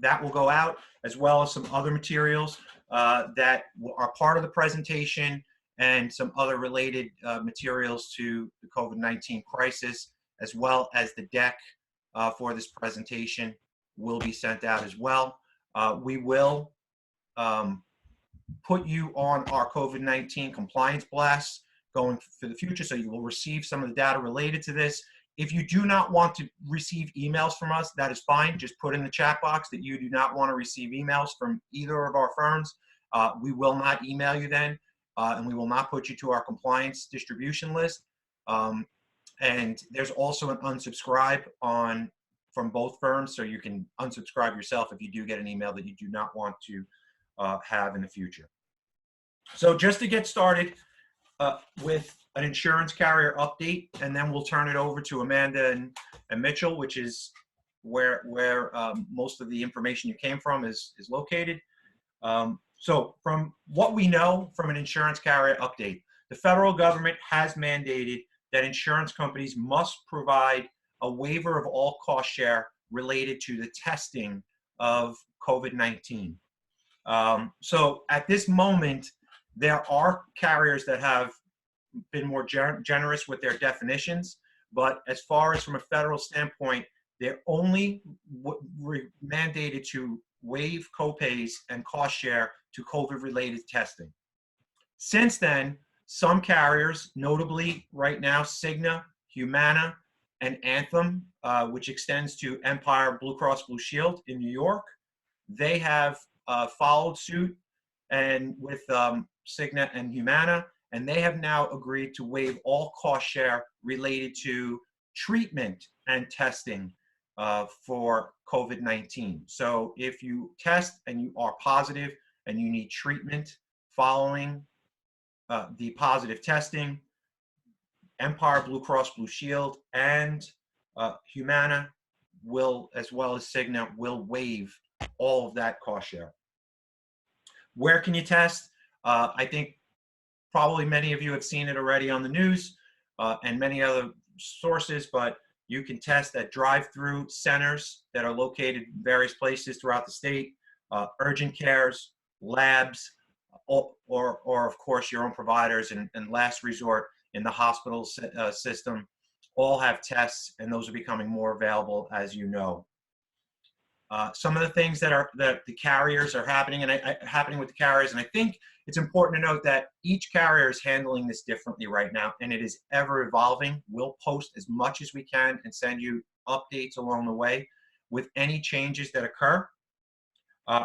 that will go out, as well as some other materials that are part of the presentation, and some other related materials to the COVID-19 crisis, as well as the deck for this presentation will be sent out as well. We will put you on our COVID-19 compliance blast going for the future, so you will receive some of the data related to this. If you do not want to receive emails from us, that is fine. Just put in the chat box that you do not want to receive emails from either of our firms. We will not email you then, and we will not put you to our compliance distribution list. And there's also an unsubscribe from both firms, so you can unsubscribe yourself if you do get an email that you do not want to have in the future. So just to get started with an insurance carrier update, and then we'll turn it over to Amanda and Mitchell, which is where most of the information you came from is located. So from what we know from an insurance carrier update, the federal government has mandated that insurance companies must provide a waiver of all cost share related to the testing of COVID-19. So at this moment, there are carriers that have been more generous with their definitions, but as far as from a federal standpoint, they're only mandated to waive copays and cost share to COVID-related testing. Since then, some carriers, notably right now Cigna, Humana, and Anthem, which extends to Empire Blue Cross Blue Shield in New York, they have followed suit and with Cigna and Humana, and they have now agreed to waive all cost share related to treatment and testing for COVID-19. So if you test and you are positive and you need treatment following the positive testing, Empire Blue Cross Blue Shield and Humana will, as well as Cigna, will waive all of that cost share. Where can you test? I think probably many of you have seen it already on the news and many other sources, but you can test at drive-through centers that are located in various places throughout the state, urgent cares, labs, or of course your own providers, and last resort in the hospital system, all have tests, and those are becoming more available, as you know. Some of the things that the carriers are happening with the carriers, and I think it's important to note that each carrier is handling this differently right now, and it is ever evolving. We'll post as much as we can and send you updates along the way with any changes that occur.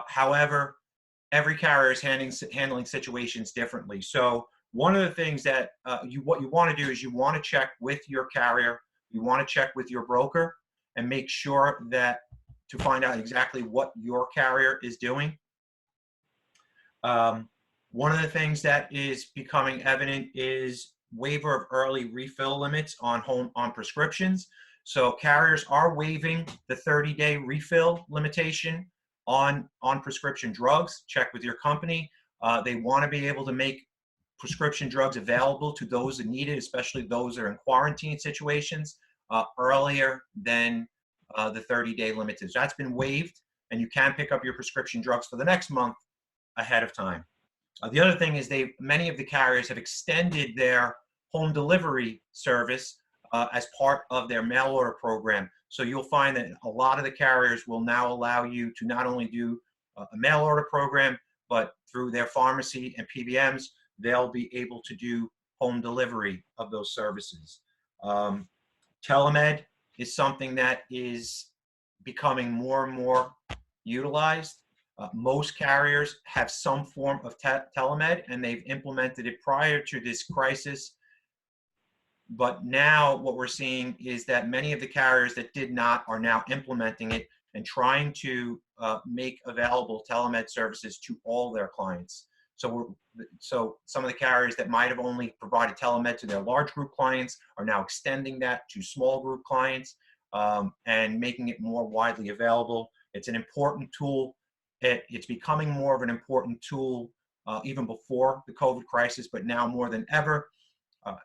However, every carrier is handling situations differently. So one of the things that what you want to do is you want to check with your carrier, you want to check with your broker, and make sure that to find out exactly what your carrier is doing. One of the things that is becoming evident is waiver of early refill limits on prescriptions. So carriers are waiving the 30-day refill limitation on prescription drugs. Check with your company. They want to be able to make prescription drugs available to those that need it, especially those that are in quarantine situations, earlier than the 30-day limit is. That's been waived, and you can pick up your prescription drugs for the next month ahead of time. The other thing is many of the carriers have extended their home delivery service as part of their mail order program. So you'll find that a lot of the carriers will now allow you to not only do a mail order program, but through their pharmacy and PBMs, they'll be able to do home delivery of those services. Telemed is something that is becoming more and more utilized. Most carriers have some form of telemed, and they've implemented it prior to this crisis. But now what we're seeing is that many of the carriers that did not are now implementing it and trying to make available telemed services to all their clients. So some of the carriers that might have only provided telemed to their large group clients are now extending that to small group clients and making it more widely available. It's an important tool. It's becoming more of an important tool even before the COVID crisis, but now more than ever.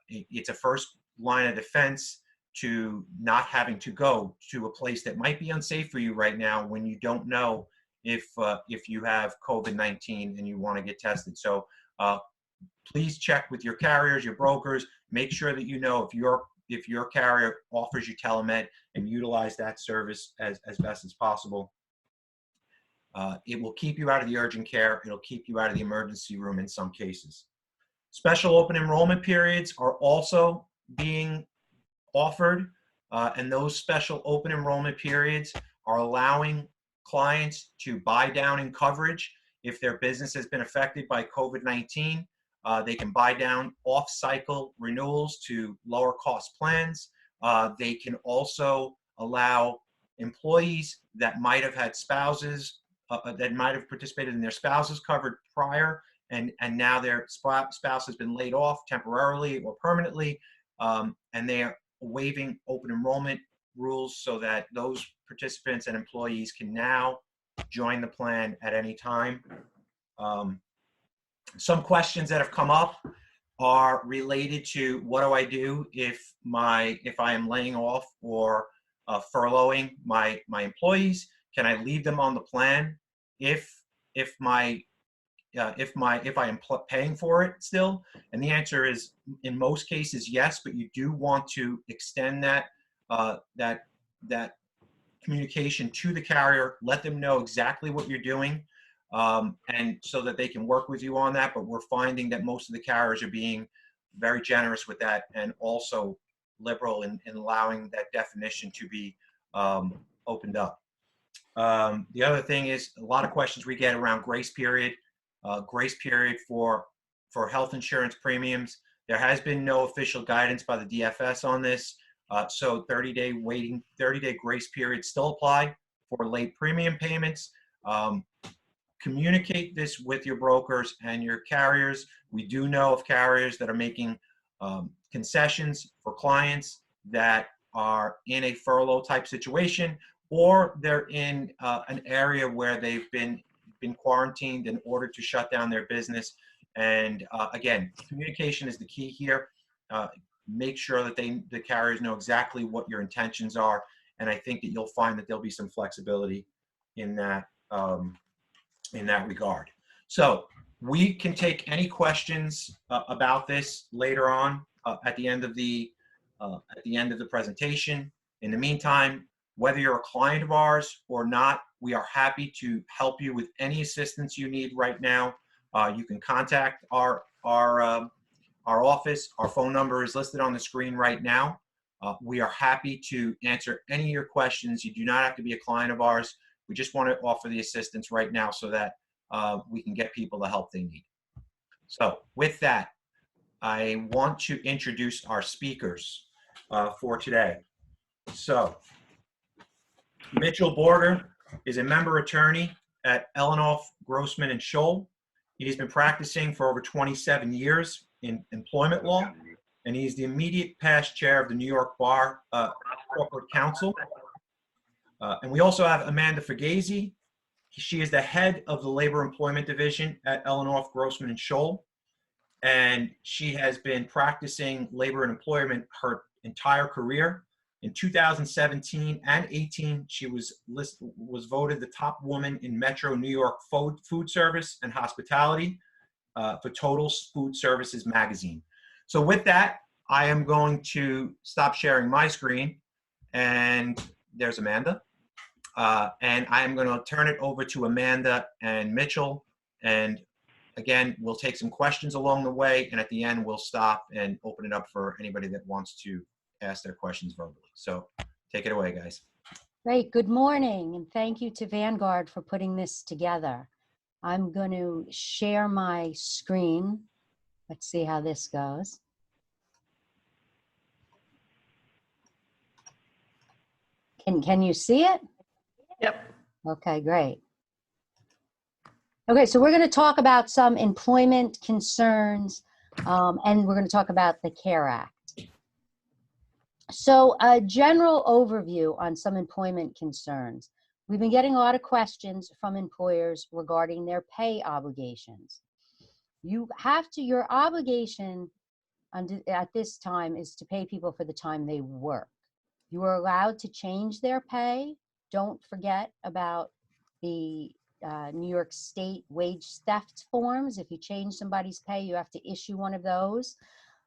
It's a first line of defense to not having to go to a place that might be unsafe for you right now when you don't know if you have COVID-19 and you want to get tested. So please check with your carriers, your brokers. Make sure that you know if your carrier offers you telemed, and utilize that service as best as possible. It will keep you out of the urgent care. It'll keep you out of the emergency room in some cases. Special open enrollment periods are also being offered, and those special open enrollment periods are allowing clients to buy down in coverage. If their business has been affected by COVID-19, they can buy down off-cycle renewals to lower cost plans. They can also allow employees that might have had spouses, that might have participated in their spouse's covered prior, and now their spouse has been laid off temporarily or permanently, and they are waiving open enrollment rules so that those participants and employees can now join the plan at any time. Some questions that have come up are related to what do I do if I am laying off or furloughing my employees? Can I leave them on the plan if I am paying for it still? And the answer is, in most cases, yes, but you do want to extend that communication to the carrier, let them know exactly what you're doing, and so that they can work with you on that. But we're finding that most of the carriers are being very generous with that, and also liberal in allowing that definition to be opened up. The other thing is, a lot of questions we get around grace period for health insurance premiums. There has been no official guidance by the DFS on this. So 30-day grace period still apply for late premium payments. Communicate this with your brokers and your carriers. We do know of carriers that are making concessions for clients that are in a furlough type situation, or they're in an area where they've been quarantined in order to shut down their business. And again, communication is the key here. Make sure that the carriers know exactly what your intentions are, and I think that you'll find that there'll be some flexibility in that regard. So we can take any questions about this later on at the end of the presentation. In the meantime, whether you're a client of ours or not, we are happy to help you with any assistance you need right now. You can contact our office. Our phone number is listed on the screen right now. We are happy to answer any of your questions. You do not have to be a client of ours. We just want to offer the assistance right now so that we can get people the help they need. So with that, I want to introduce our speakers for today. So Mitchell Borger is a member attorney at Elinoff, Grossman & Scholl. He's been practicing for over 27 years in employment law, and he's the immediate past chair of the New York Bar Corporate Council. And we also have Amanda Fugazy. She is the head of the Labor Employment Division at Elinoff, Grossman & Scholl, and she has been practicing labor and employment her entire career. In 2017 and 18, she was voted the top woman in Metro New York food service and hospitality for Total Food Services magazine. So with that, I am going to stop sharing my screen, and there's Amanda. And I am going to turn it over to Amanda and Mitchell. And again, we'll take some questions along the way, and at the end, we'll stop and open it up for anybody that wants to ask their questions verbally. So take it away, guys. Great. Good morning, and thank you to Vanguard for putting this together. I'm going to share my screen. Let's see how this goes. Can you see it? Yep. Okay, great. Okay, so we're going to talk about some employment concerns, and we're going to talk about the CARE Act. So a general overview on some employment concerns. We've been getting a lot of questions from employers regarding their pay obligations. Your obligation at this time is to pay people for the time they work. You are allowed to change their pay. Don't forget about the New York State wage theft forms. If you change somebody's pay, you have to issue one of those.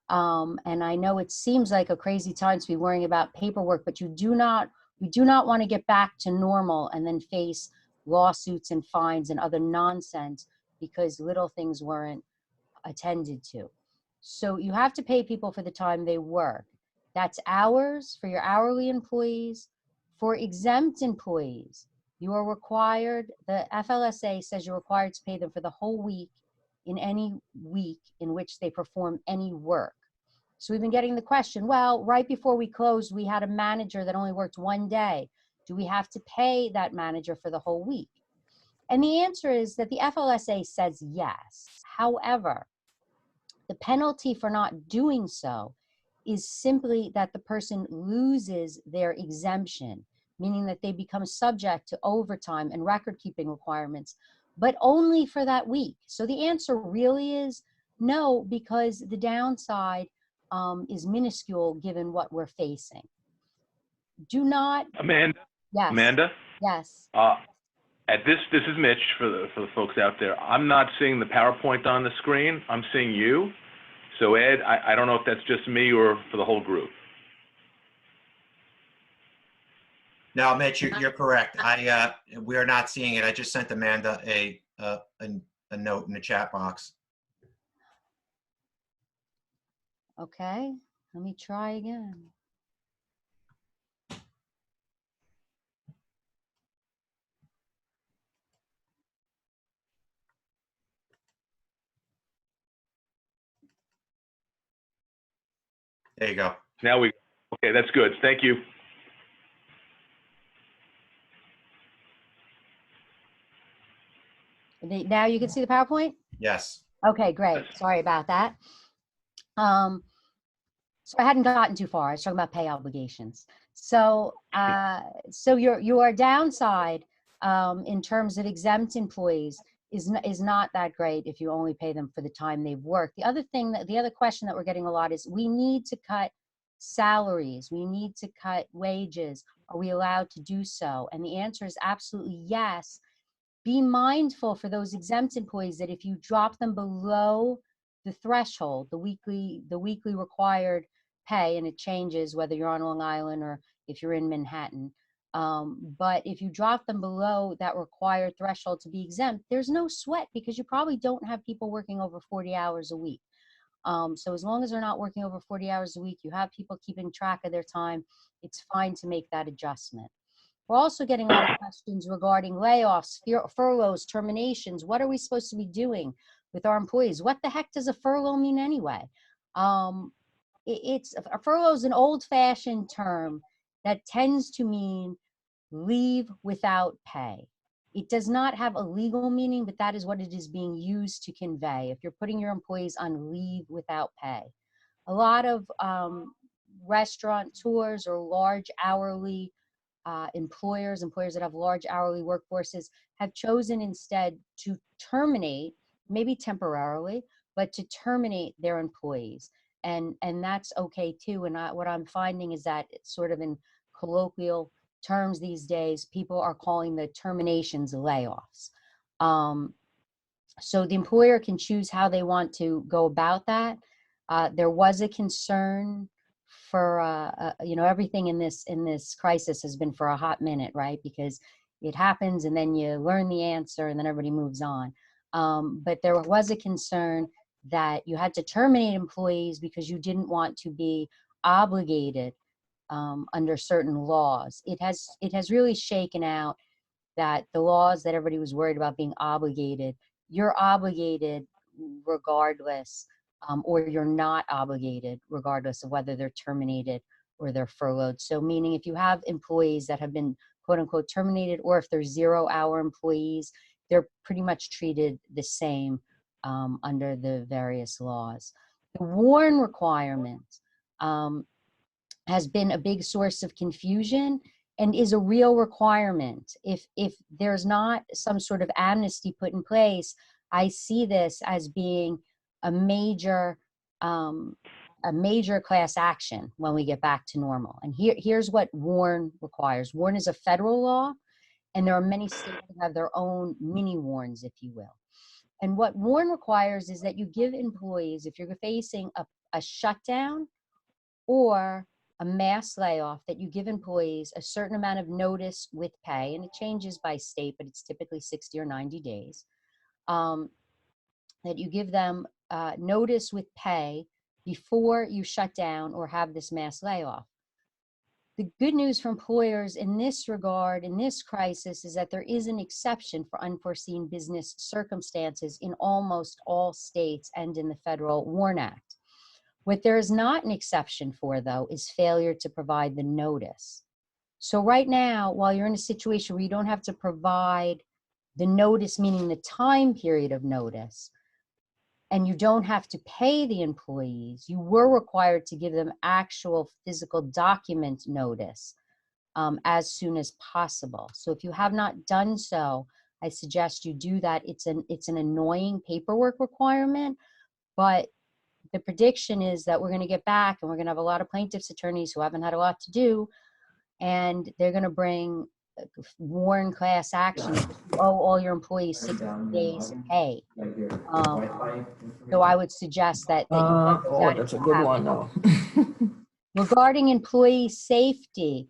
And I know it seems like a crazy time to be worrying about paperwork, but you do not want to get back to normal and then face lawsuits and fines and other nonsense because little things weren't attended to. So you have to pay people for the time they work. That's hours for your hourly employees. For exempt employees, you are required, the FLSA says you're required to pay them for the whole week in any week in which they perform any work. So we've been getting the question, well, right before we closed, we had a manager that only worked one day. Do we have to pay that manager for the whole week? And the answer is that the FLSA says yes. However, the penalty for not doing so is simply that the person loses their exemption, meaning that they become subject to overtime and record keeping requirements, but only for that week. So the answer really is no, because the downside is minuscule given what we're facing. Do not. Amanda, Yes. Amanda, Yes. this is Mitch for the folks out there. I'm not seeing the PowerPoint on the screen. I'm seeing you. So Ed, I don't know if that's just me or for the whole group. No, Mitch, you're correct. We are not seeing it. I just sent Amanda a note in the chat box. Okay, let me try again. There you go. Now okay, that's good. Thank you. Now you can see the PowerPoint? Yes. Okay, great. Sorry about that. So I hadn't gotten too far. I was talking about pay obligations. So, so your downside in terms of exempt employees is not that great if you only pay them for the time they've worked. The other question that we're getting a lot is we need to cut salaries. We need to cut wages. Are we allowed to do so? And the answer is absolutely yes. Be mindful for those exempt employees that if you drop them below the threshold, the weekly required pay, and it changes whether you're on Long Island or if you're in Manhattan. But if you drop them below that required threshold to be exempt, there's no sweat because you probably don't have people working over 40 hours a week. So as long as they're not working over 40 hours a week, you have people keeping track of their time, it's fine to make that adjustment. We're also getting a lot of questions regarding layoffs, furloughs, terminations. What are we supposed to be doing with our employees? What the heck does a furlough mean anyway? A furlough is an old-fashioned term that tends to mean leave without pay. It does not have a legal meaning, but that is what it is being used to convey. If you're putting your employees on leave without pay, a lot of restaurateurs or large hourly employers that have large hourly workforces have chosen instead to terminate, maybe temporarily, but to terminate their employees. And that's okay too. And what I'm finding is that it's sort of in colloquial terms these days, people are calling the terminations layoffs. So the employer can choose how they want to go about that. There was a concern for everything in this crisis has been for a hot minute, right? Because it happens and then you learn the answer and then everybody moves on. But there was a concern that you had to terminate employees because you didn't want to be obligated under certain laws. It has really shaken out that the laws that everybody was worried about being obligated, you're obligated regardless. Or you're not obligated regardless of whether they're terminated or they're furloughed. So meaning if you have employees that have been quote unquote terminated, or if they're 0-hour employees, they're pretty much treated the same under the various laws. The WARN requirement has been a big source of confusion and is a real requirement. If there's not some sort of amnesty put in place, I see this as being a major class action when we get back to normal. And here's what WARN requires. WARN is a federal law, And there are many states that have their own mini warns, if you will. And what WARN requires is that you give employees, if you're facing a shutdown or a mass layoff, that you give employees a certain amount of notice with pay, and it changes by state, but it's typically 60 or 90 days, that you give them notice with pay before you shut down or have this mass layoff. The good news for employers in this regard, in this crisis, is that there is an exception for unforeseen business circumstances in almost all states and in the Federal WARN Act. What there is not an exception for, though, is failure to provide the notice. So right now, while you're in a situation where you don't have to provide the notice, meaning the time period of notice, and you don't have to pay the employees, you were required to give them actual physical document notice as soon as possible. So if you have not done so, I suggest you do that. It's an annoying paperwork requirement, but the prediction is that we're going to get back and we're going to have a lot of plaintiffs' attorneys who haven't had a lot to do, and they're going to bring WARN class action. You owe all your employees 60 days pay. So I would suggest that Oh, that's a good one, though. Regarding employee safety,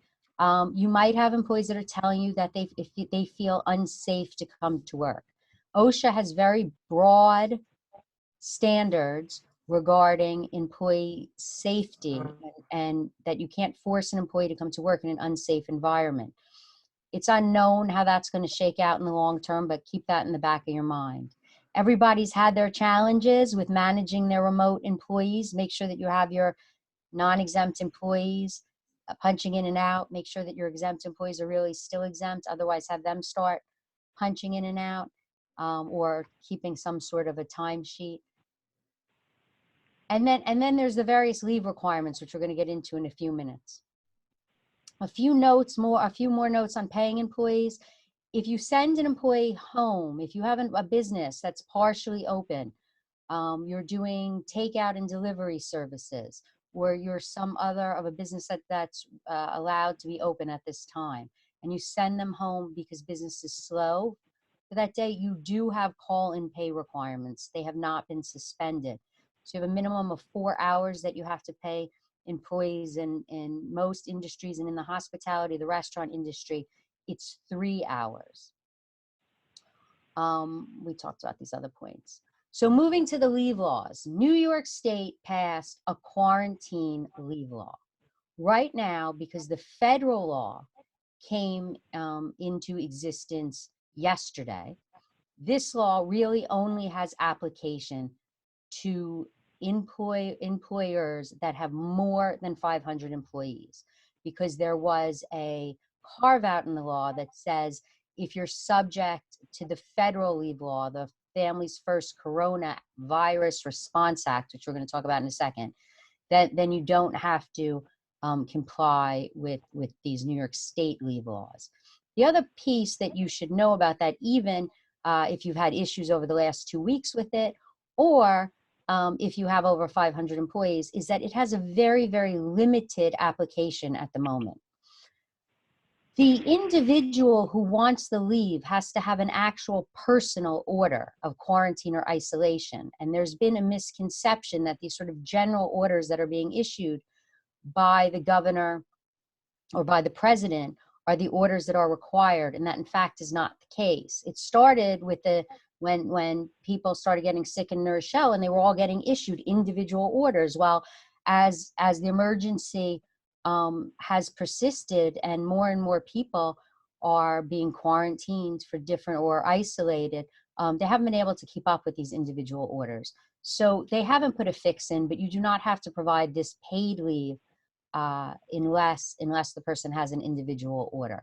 you might have employees that are telling you that if they feel unsafe to come to work. OSHA has very broad standards regarding employee safety, and that you can't force an employee to come to work in an unsafe environment. It's unknown how that's going to shake out in the long term, but keep that in the back of your mind. Everybody's had their challenges with managing their remote employees. Make sure that you have your non-exempt employees punching in and out. Make sure that your exempt employees are really still exempt. Otherwise, have them start punching in and out, or keeping some sort of a timesheet. And then there's the various leave requirements, which we're going to get into in a few minutes. A few more notes on paying employees. If you send an employee home, if you have a business that's partially open, you're doing takeout and delivery services, or you're some other of a business that's allowed to be open at this time, and you send them home because business is slow for that day, you do have call-in pay requirements. They have not been suspended. So you have a minimum of 4 hours that you have to pay employees in most industries, and in the hospitality, the restaurant industry, it's 3 hours. We talked about these other points. So moving to the leave laws, New York State passed a quarantine leave law. Right now, because the federal law came into existence yesterday, this law really only has application to employers that have more than 500 employees, because there was a carve out in the law that says if you're subject to the federal leave law, the Families First Coronavirus Response Act, which we're going to talk about in a second, then you don't have to comply with these New York State leave laws. The other piece that you should know about that, even if you've had issues over the last 2 weeks with it, or if you have over 500 employees, is that it has a very, very limited application at the moment. The individual who wants the leave has to have an actual personal order of quarantine or isolation. And there's been a misconception that these sort of general orders that are being issued by the governor or by the president are the orders that are required, and that in fact is not the case. It started with when people started getting sick in New Rochelle, and they were all getting issued individual orders. Well, as the emergency has persisted and more people are being quarantined for different or isolated, they haven't been able to keep up with these individual orders. So they haven't put a fix in, but you do not have to provide this paid leave unless the person has an individual order.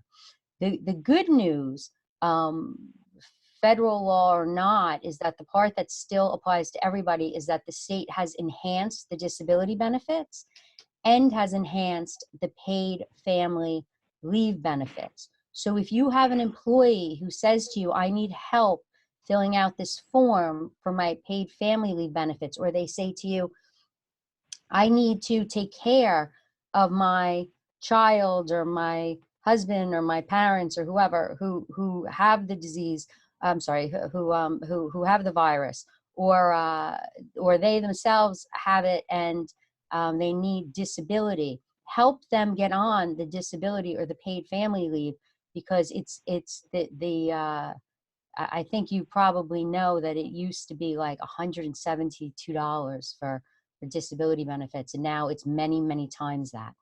The good news, federal law or not, is that the part that still applies to everybody is that the state has enhanced the disability benefits and has enhanced the paid family leave benefits. So if you have an employee who says to you, I need help filling out this form for my paid family leave benefits, or they say to you, I need to take care of my child or my husband or my parents or whoever who have the disease, I'm sorry, who have the virus, or they themselves have it and they need disability, help them get on the disability or the paid family leave, because it's I think you probably know that it used to be like $172 for disability benefits, and now it's many, many times that.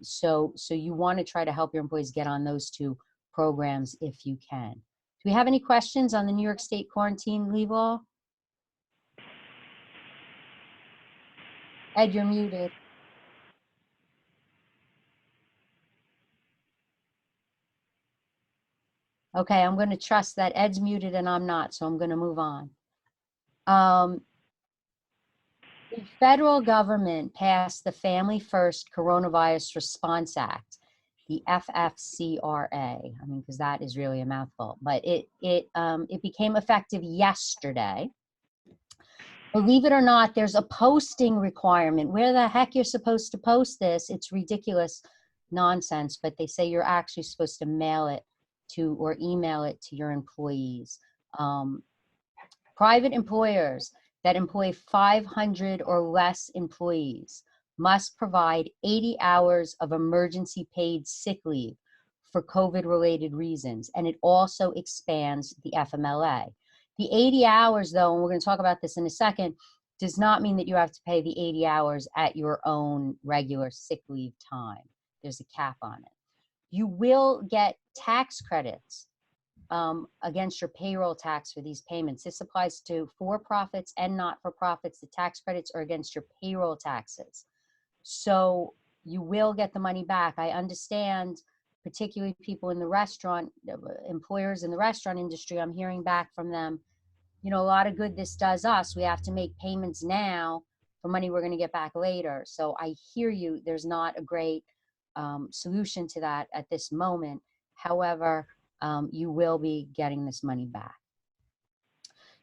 So you want to try to help your employees get on those two programs if you can. Do we have any questions on the New York State quarantine leave law? Ed, you're muted. Okay, I'm going to trust that Ed's muted and I'm not, so I'm going to move on. The federal government passed the Family First Coronavirus Response Act, the FFCRA. I mean, because that is really a mouthful, but it became effective yesterday. Believe it or not, there's a posting requirement. Where the heck you're supposed to post this? It's ridiculous nonsense, but they say you're actually supposed to mail it to or email it to your employees. Private employers that employ 500 or less employees must provide 80 hours of emergency paid sick leave for COVID-related reasons, and it also expands the FMLA. The 80 hours, though, and we're going to talk about this in a second, does not mean that you have to pay the 80 hours at your own regular sick leave time. There's a cap on it. You will get tax credits against your payroll tax for these payments. This applies to for-profits and not-for-profits. The tax credits are against your payroll taxes. So you will get the money back. I understand, particularly people in the restaurant, employers in the restaurant industry, I'm hearing back from them, you know, a lot of good this does us. We have to make payments now for money we're going to get back later. So I hear you. There's not a great solution to that at this moment. However, you will be getting this money back.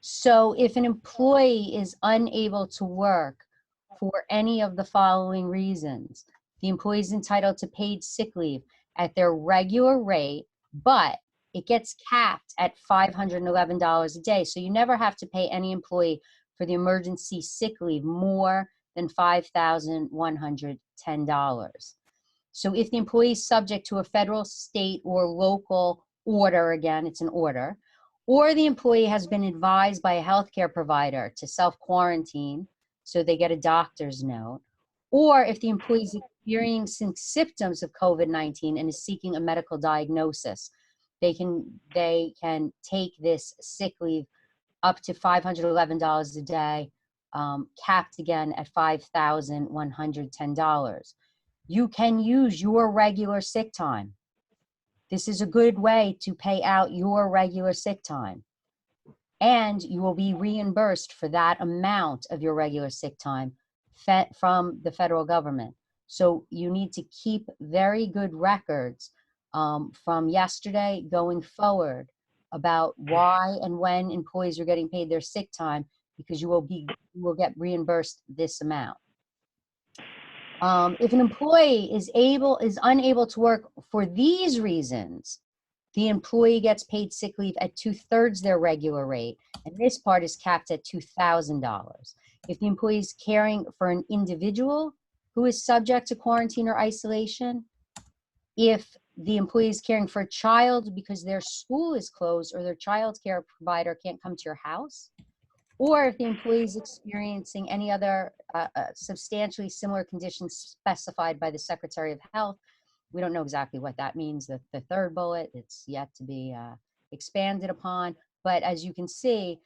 So if an employee is unable to work for any of the following reasons, the employee is entitled to paid sick leave at their regular rate, but it gets capped at $511 a day. So you never have to pay any employee for the emergency sick leave more than $5,110. So if the employee is subject to a federal, state, or local order, again, it's an order, or the employee has been advised by a healthcare provider to self-quarantine, so they get a doctor's note, or if the employee is experiencing symptoms of COVID-19 and is seeking a medical diagnosis, they can take this sick leave up to $511 a day, capped again at $5,110. You can use your regular sick time. This is a good way to pay out your regular sick time. And you will be reimbursed for that amount of your regular sick time from the federal government. So you need to keep very good records from yesterday going forward about why and when employees are getting paid their sick time, because you will get reimbursed this amount. If an employee is unable to work for these reasons, the employee gets paid sick leave at 2/3 their regular rate, and this part is capped at $2,000. If the employee is caring for an individual who is subject to quarantine or isolation, if the employee is caring for a child because their school is closed or their child care provider can't come to your house, or if the employee is experiencing any other substantially similar conditions specified by the Secretary of Health. We don't know exactly what that means, the third bullet, it's yet to be expanded upon. But as you can see,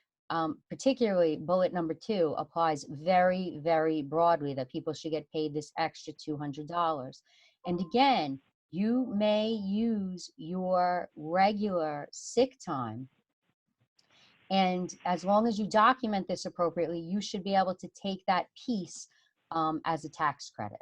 particularly bullet number 2 applies very, very broadly, that people should get paid this extra $200. And again, you may use your regular sick time, and as long as you document this appropriately, you should be able to take that piece as a tax credit.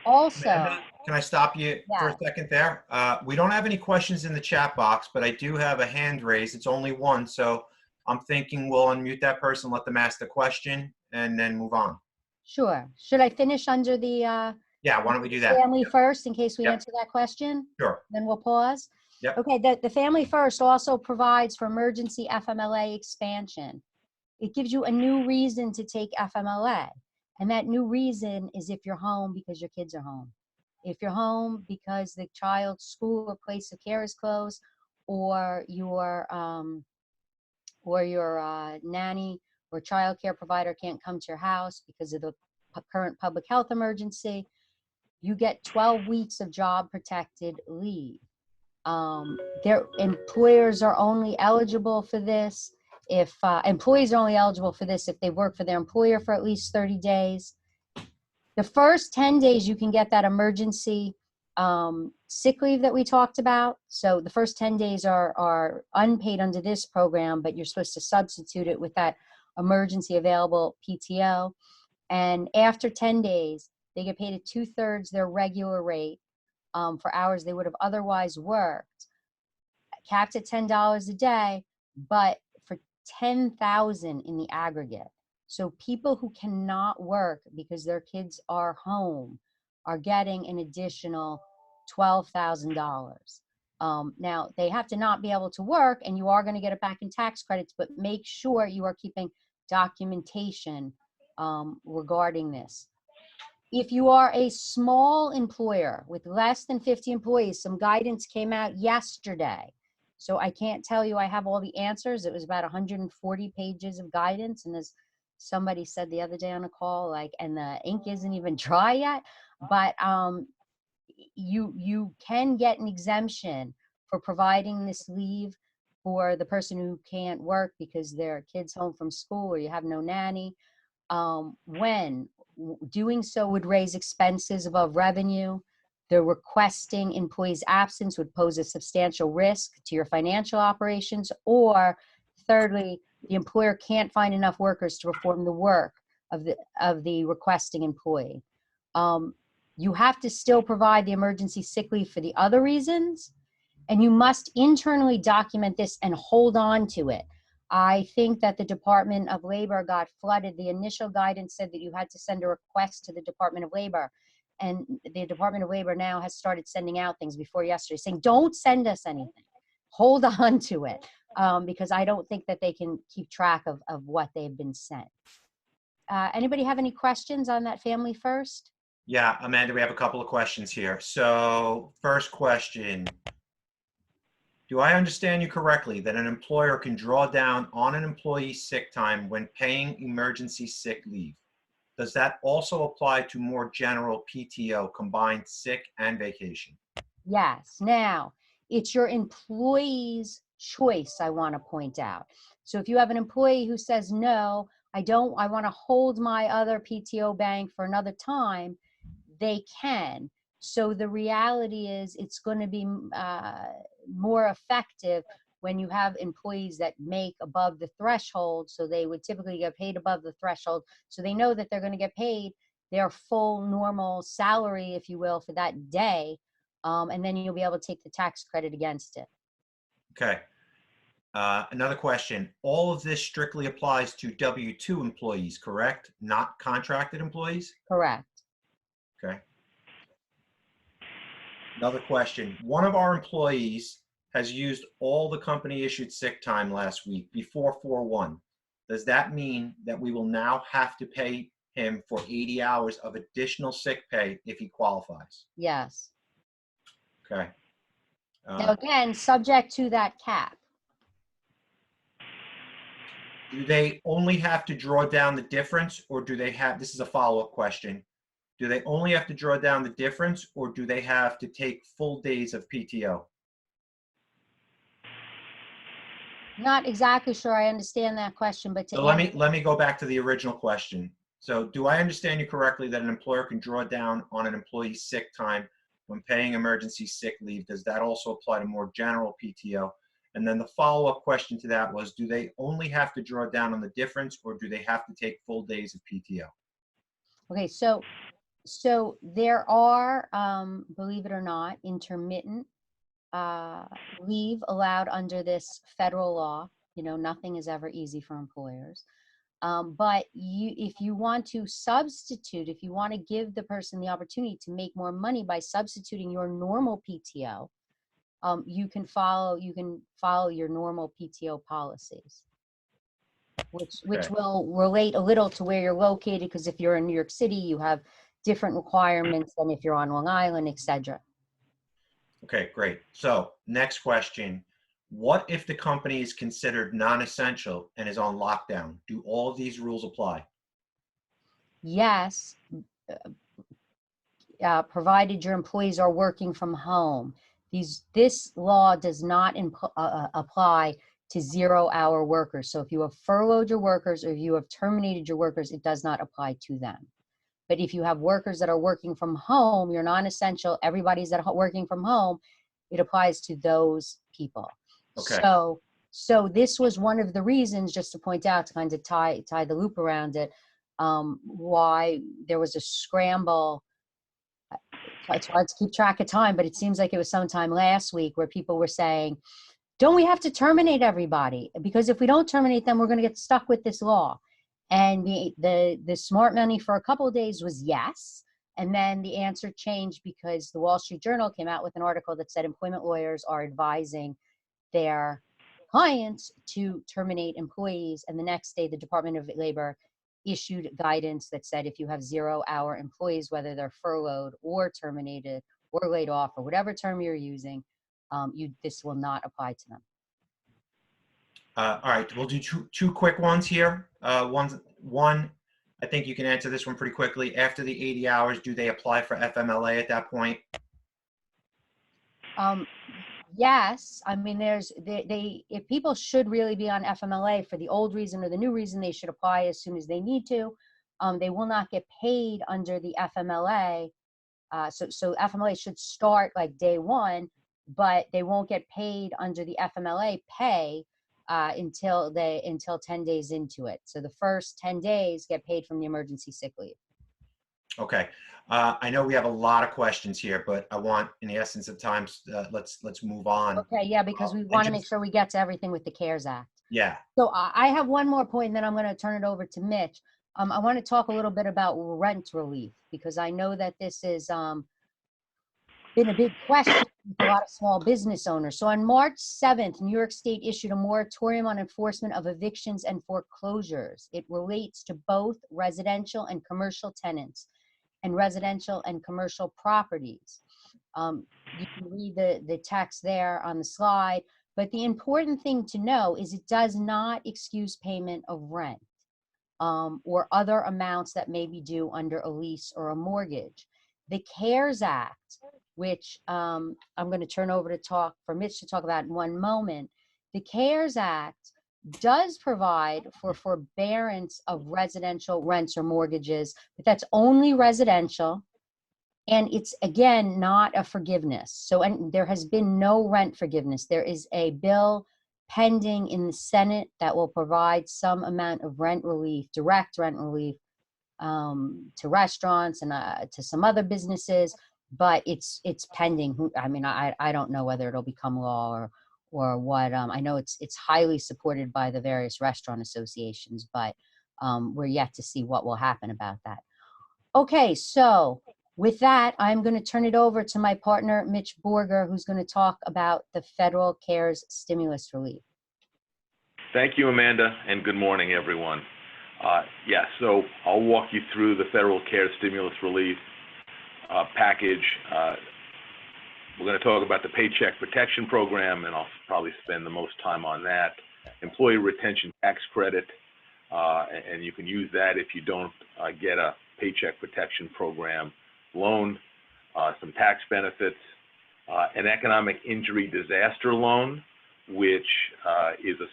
Also, Amanda, can I stop you for a second there? We don't have any questions in the chat box, but I do have a hand raised. It's only one, so I'm thinking we'll unmute that person, let them ask the question, and then move on. Sure. Should I finish under the Yeah, why don't we do that? Family first, in case we Yep. answer that question, Sure. then we'll pause. Yep. Okay, the Family First also provides for emergency FMLA expansion. It gives you a new reason to take FMLA. And that new reason is if you're home because your kids are home. If you're home because the child's school or place of care is closed, or your nanny or child care provider can't come to your house because of the current public health emergency, you get 12 weeks of job protected leave. Their employers are only eligible for this if employees are only eligible for this if they work for their employer for at least 30 days. The first 10 days you can get that emergency sick leave that we talked about. So the first 10 days are unpaid under this program, but you're supposed to substitute it with that emergency available PTO. And after 10 days, they get paid at 2/3 their regular rate for hours they would have otherwise worked, capped at $10 a day, but for 10,000 in the aggregate. So people who cannot work because their kids are home are getting an additional $12,000. Now, they have to not be able to work, and you are going to get it back in tax credits, but make sure you are keeping documentation regarding this. If you are a small employer with less than 50 employees, some guidance came out yesterday. So I can't tell you I have all the answers. It was about 140 pages of guidance. And as somebody said the other day on a call, like, and the ink isn't even dry yet, but you can get an exemption for providing this leave for the person who can't work because their kid's home from school or you have no nanny. When doing so would raise expenses above revenue, the requesting employee's absence would pose a substantial risk to your financial operations, or thirdly, the employer can't find enough workers to perform the work of the requesting employee. You have to still provide the emergency sick leave for the other reasons, and you must internally document this and hold on to it. I think that the Department of Labor got flooded. The initial guidance said that you had to send a request to the Department of Labor. And the Department of Labor now has started sending out things before yesterday saying, don't send us anything. Hold on to it, because I don't think that they can keep track of what they've been sent. Anybody have any questions on that Family First? Yeah, Amanda, we have a couple of questions here. So first question, do I understand you correctly that an employer can draw down on an employee's sick time when paying emergency sick leave? Does that also apply to more general PTO, combined sick and vacation? Yes. Now, it's your employee's choice, I want to point out. So if you have an employee who says, no, I want to hold my other PTO bank for another time, they can. So the reality is it's going to be more effective when you have employees that make above the threshold. So they would typically get paid above the threshold. So they know that they're going to get paid their full normal salary, if you will, for that day. And then you'll be able to take the tax credit against it. Okay. Another question. All of this strictly applies to W-2 employees, correct? Not contracted employees? Correct. Okay. Another question. One of our employees has used all the company issued sick time last week before 4/1. Does that mean that we will now have to pay him for 80 hours of additional sick pay if he qualifies? Yes. Okay. Now, again, subject to that cap. Do they only have to draw down the difference, or do they have, this is a follow-up question, do they only have to draw down the difference, or do they have to take full days of PTO? Not exactly sure I understand that question, but to So let me go back to the original question. So do I understand you correctly that an employer can draw down on an employee's sick time when paying emergency sick leave? Does that also apply to more general PTO? And then the follow-up question to that was, do they only have to draw down on the difference, or do they have to take full days of PTO? Okay, so there are, believe it or not, intermittent leave allowed under this federal law. You know, nothing is ever easy for employers. But if you want to substitute, if you want to give the person the opportunity to make more money by substituting your normal PTO, you can follow your normal PTO policies, which Okay. will relate a little to where you're located, because if you're in New York City, you have different requirements than if you're on Long Island, etc. Okay, great. So next question. What if the company is considered non-essential and is on lockdown? Do all of these rules apply? Yes, provided your employees are working from home. This law does not apply to 0-hour workers. So if you have furloughed your workers or you have terminated your workers, it does not apply to them. But if you have workers that are working from home, you're non-essential, everybody's working from home, it applies to those people. Okay. So this was one of the reasons, just to point out, to kind of tie the loop around it, why there was a scramble. It's hard to keep track of time, but it seems like it was sometime last week where people were saying, don't we have to terminate everybody? Because if we don't terminate them, we're going to get stuck with this law. And the smart money for a couple of days was yes. And then the answer changed because the Wall Street Journal came out with an article that said employment lawyers are advising their clients to terminate employees. And the next day, the Department of Labor issued guidance that said if you have 0-hour employees, whether they're furloughed or terminated or laid off or whatever term you're using, this will not apply to them. All right, we'll do two quick ones here. One, I think you can answer this one pretty quickly. After the 80 hours, do they apply for FMLA at that point? Yes, I mean, if people should really be on FMLA for the old reason or the new reason, they should apply as soon as they need to. They will not get paid under the FMLA. So FMLA should start like day one, but they won't get paid under the FMLA pay until 10 days into it. So the first 10 days get paid from the emergency sick leave. Okay. I know we have a lot of questions here, but I want, in the essence of time, let's move on. Okay, yeah, because we want to make sure we get to everything with the CARES Act. Yeah. So I have one more point, and then I'm going to turn it over to Mitch. I want to talk a little bit about rent relief, because I know that this is been a big question for a lot of small business owners. So on March 7th, New York State issued a moratorium on enforcement of evictions and foreclosures. It relates to both residential and commercial tenants and residential and commercial properties. You can read the text there on the slide, but the important thing to know is it does not excuse payment of rent or other amounts that may be due under a lease or a mortgage. The CARES Act, which I'm going to turn over for Mitch to talk about in one moment. The CARES Act does provide for forbearance of residential rents or mortgages, but that's only residential. And it's, again, not a forgiveness. So there has been no rent forgiveness. There is a bill pending in the Senate that will provide some amount of rent relief, direct rent relief, to restaurants and to some other businesses, but it's pending. I mean, I don't know whether it'll become law or what. I know it's highly supported by the various restaurant associations, but we're yet to see what will happen about that. Okay, so with that, I'm going to turn it over to my partner, Mitch Borger, who's going to talk about the federal CARES stimulus relief. Thank you, Amanda, and good morning, everyone. So I'll walk you through the federal CARES stimulus relief package. We're going to talk about the Paycheck Protection Program, and I'll probably spend the most time on that. Employee Retention Tax Credit, and you can use that if you don't get a Paycheck Protection Program loan, some tax benefits, an Economic Injury Disaster Loan, which is a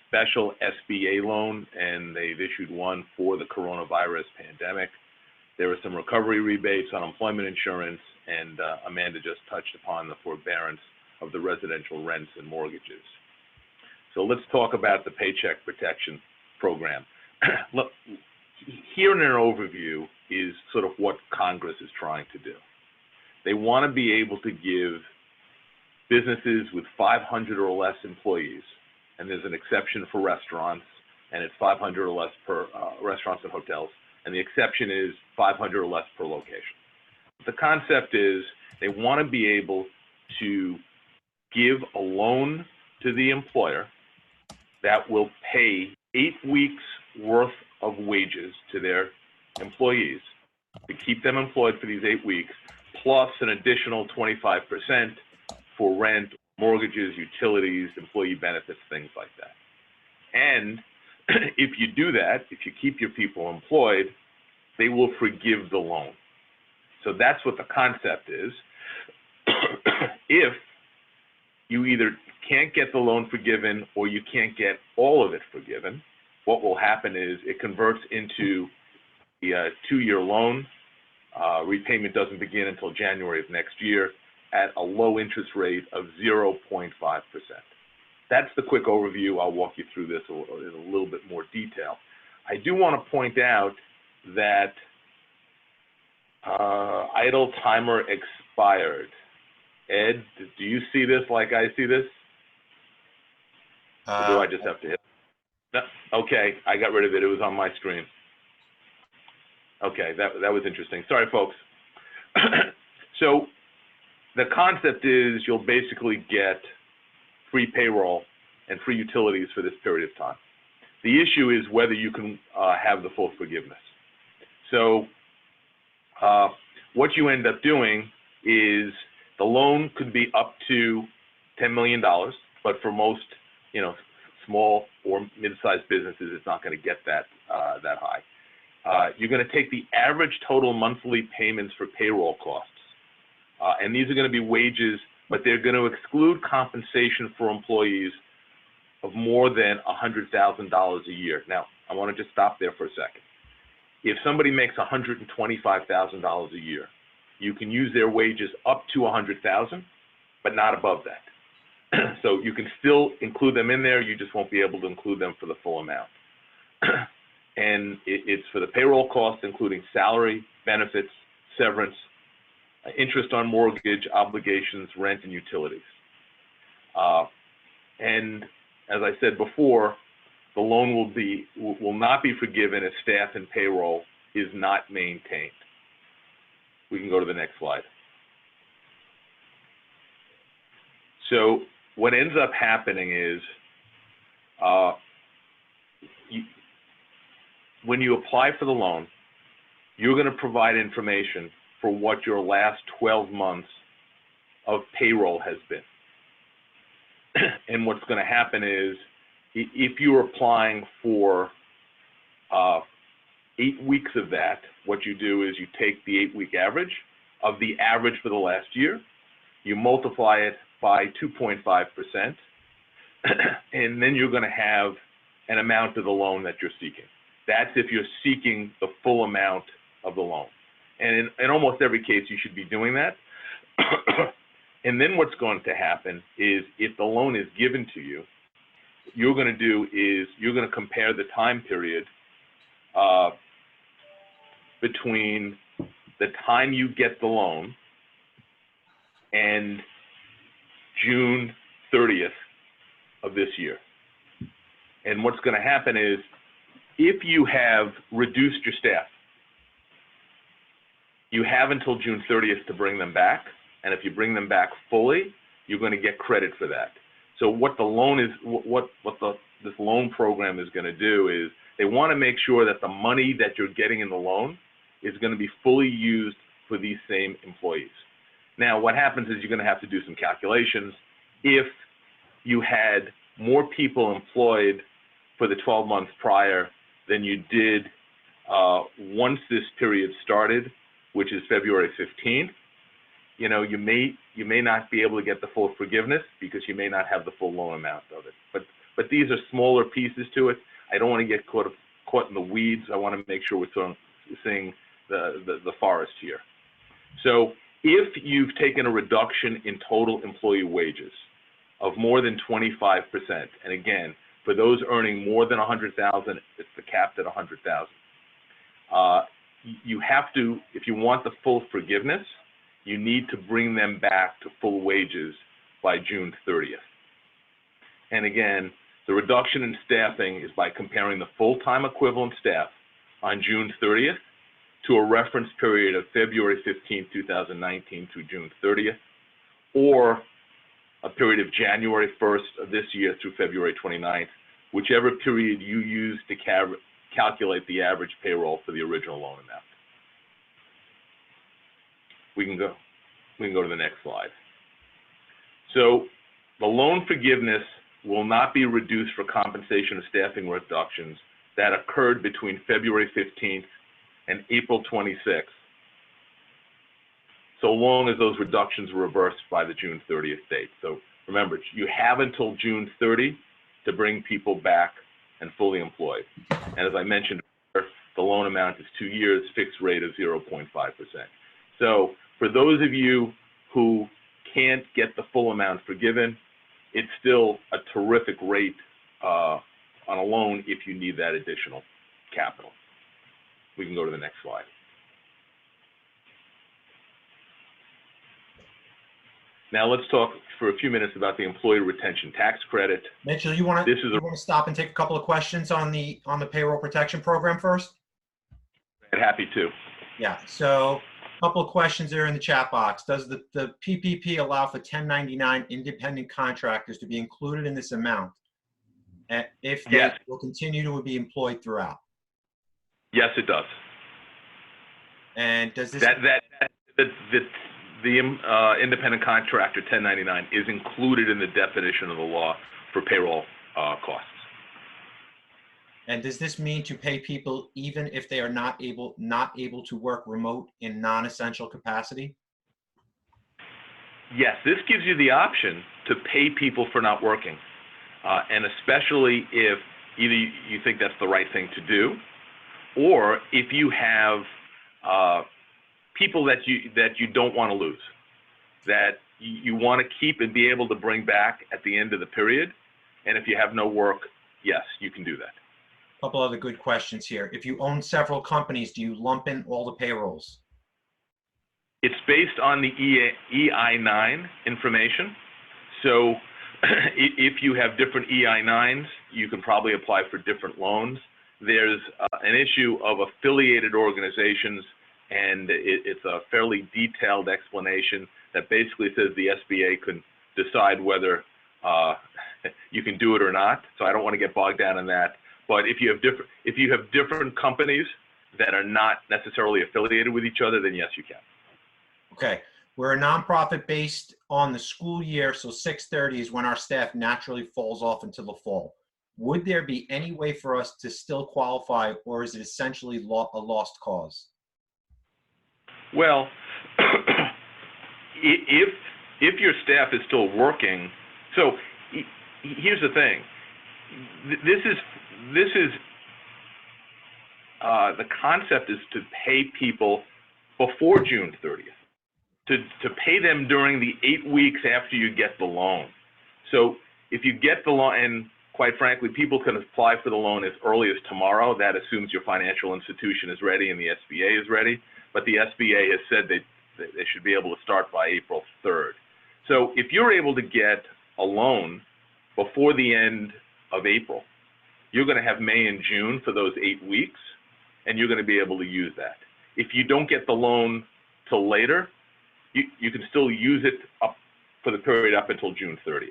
special SBA loan, and they've issued one for the coronavirus pandemic. There are some recovery rebates on employment insurance, and Amanda just touched upon the forbearance of the residential rents and mortgages. So let's talk about the Paycheck Protection Program. Look, here in an overview is sort of what Congress is trying to do. They want to be able to give businesses with 500 or less employees, and there's an exception for restaurants, and it's 500 or less per restaurants and hotels, and the exception is 500 or less per location. The concept is they want to be able to give a loan to the employer that will pay 8 weeks worth of wages to their employees to keep them employed for these 8 weeks, plus an additional 25% for rent, mortgages, utilities, employee benefits, things like that. And if you do that, if you keep your people employed, they will forgive the loan. So that's what the concept is. If you either can't get the loan forgiven or you can't get all of it forgiven, what will happen is it converts into the 2-year loan. Repayment doesn't begin until January of next year at a low interest rate of 0.5%. That's the quick overview. I'll walk you through this in a little bit more detail. I do want to point out that idle timer expired. Ed, do you see this like I see this? Or do I just have to hit? No, okay, I got rid of it. It was on my screen. Okay, that was interesting. Sorry, folks. So the concept is you'll basically get free payroll and free utilities for this period of time. The issue is whether you can have the full forgiveness. So what you end up doing is the loan could be up to $10 million, but for most, small or mid-sized businesses, it's not going to get that high. You're going to take the average total monthly payments for payroll costs, and these are going to be wages, but they're going to exclude compensation for employees of more than $100,000 a year. Now, I want to just stop there for a second. If somebody makes $125,000 a year, you can use their wages up to $100,000, but not above that. So you can still include them in there, you just won't be able to include them for the full amount. And it's for the payroll costs, including salary, benefits, severance, interest on mortgage, obligations, rent, and utilities. And as I said before, the loan will not be forgiven if staff and payroll is not maintained. We can go to the next slide. So what ends up happening is when you apply for the loan, you're going to provide information for what your last 12 months of payroll has been. And what's going to happen is if you're applying for 8 weeks of that, what you do is you take the 8-week average of the average for the last year, you multiply it by 2.5%, and then you're going to have an amount of the loan that you're seeking. That's if you're seeking the full amount of the loan. And in almost every case, you should be doing that. And then what's going to happen is if the loan is given to you, what you're going to do is you're going to compare the time period between the time you get the loan and June 30th of this year. And what's going to happen is if you have reduced your staff, you have until June 30th to bring them back. And if you bring them back fully, you're going to get credit for that. So what the loan is, this loan program is going to do is they want to make sure that the money that you're getting in the loan is going to be fully used for these same employees. Now, what happens is you're going to have to do some calculations. If you had more people employed for the 12 months prior than you did once this period started, which is February 15th, you may not be able to get the full forgiveness because you may not have the full loan amount of it. But these are smaller pieces to it. I don't want to get caught in the weeds. I want to make sure we're seeing the forest here. So if you've taken a reduction in total employee wages of more than 25%, and again, for those earning more than $100,000, it's the capped at $100,000. You have to, if you want the full forgiveness, you need to bring them back to full wages by June 30th. And again, The reduction in staffing is by comparing the full-time equivalent staff on June 30th to a reference period of February 15, 2019 through June 30th, or a period of January 1st of this year through February 29th, whichever period you use to calculate the average payroll for the original loan amount. We can go to the next slide. So the loan forgiveness will not be reduced for compensation of staffing reductions that occurred between February 15th and April 26th, so long as those reductions were reversed by the June 30th date. So remember, you have until June 30 to bring people back and fully employed. And as I mentioned, the loan amount is 2 years, fixed rate of 0.5%. So for those of you who can't get the full amount forgiven, it's still a terrific rate on a loan if you need that additional capital. We can go to the next slide. Now let's talk for a few minutes about the Employee Retention Tax Credit. Mitchell, you want to stop and take a couple of questions on the payroll protection program first? I'm happy to. Yeah. So a couple of questions there in the chat box. Does the PPP allow for 1099 independent contractors to be included in this amount if they Yes. will continue to be employed throughout? Yes, it does. And does this the independent contractor 1099 is included in the definition of the law for payroll costs. And does this mean to pay people even if they are not able to work remote in non-essential capacity? Yes, this gives you the option to pay people for not working, and especially if either you think that's the right thing to do, or if you have people that you don't want to lose, that you want to keep and be able to bring back at the end of the period, and if you have no work, yes, you can do that. A couple other good questions here. If you own several companies, do you lump in all the payrolls? It's based on the EI-9 information. So if you have different EI-9s, you can probably apply for different loans. There's an issue of affiliated organizations, and it's a fairly detailed explanation that basically says the SBA can decide whether you can do it or not. So I don't want to get bogged down in that. But if you have different companies that are not necessarily affiliated with each other, then yes, you can. Okay. We're a nonprofit based on the school year, so 6:30 is when our staff naturally falls off until the fall. Would there be any way for us to still qualify, or is it essentially a lost cause? Well, if your staff is still working, so here's the thing. This is the concept is to pay people before June 30th, to pay them during the 8 weeks after you get the loan. So if you get the loan, and quite frankly, people can apply for the loan as early as tomorrow. That assumes your financial institution is ready and the SBA is ready. But the SBA has said they should be able to start by April 3rd. So if you're able to get a loan before the end of April, you're going to have May and June for those 8 weeks, and you're going to be able to use that. If you don't get the loan till later, you can still use it up for the period up until June 30th.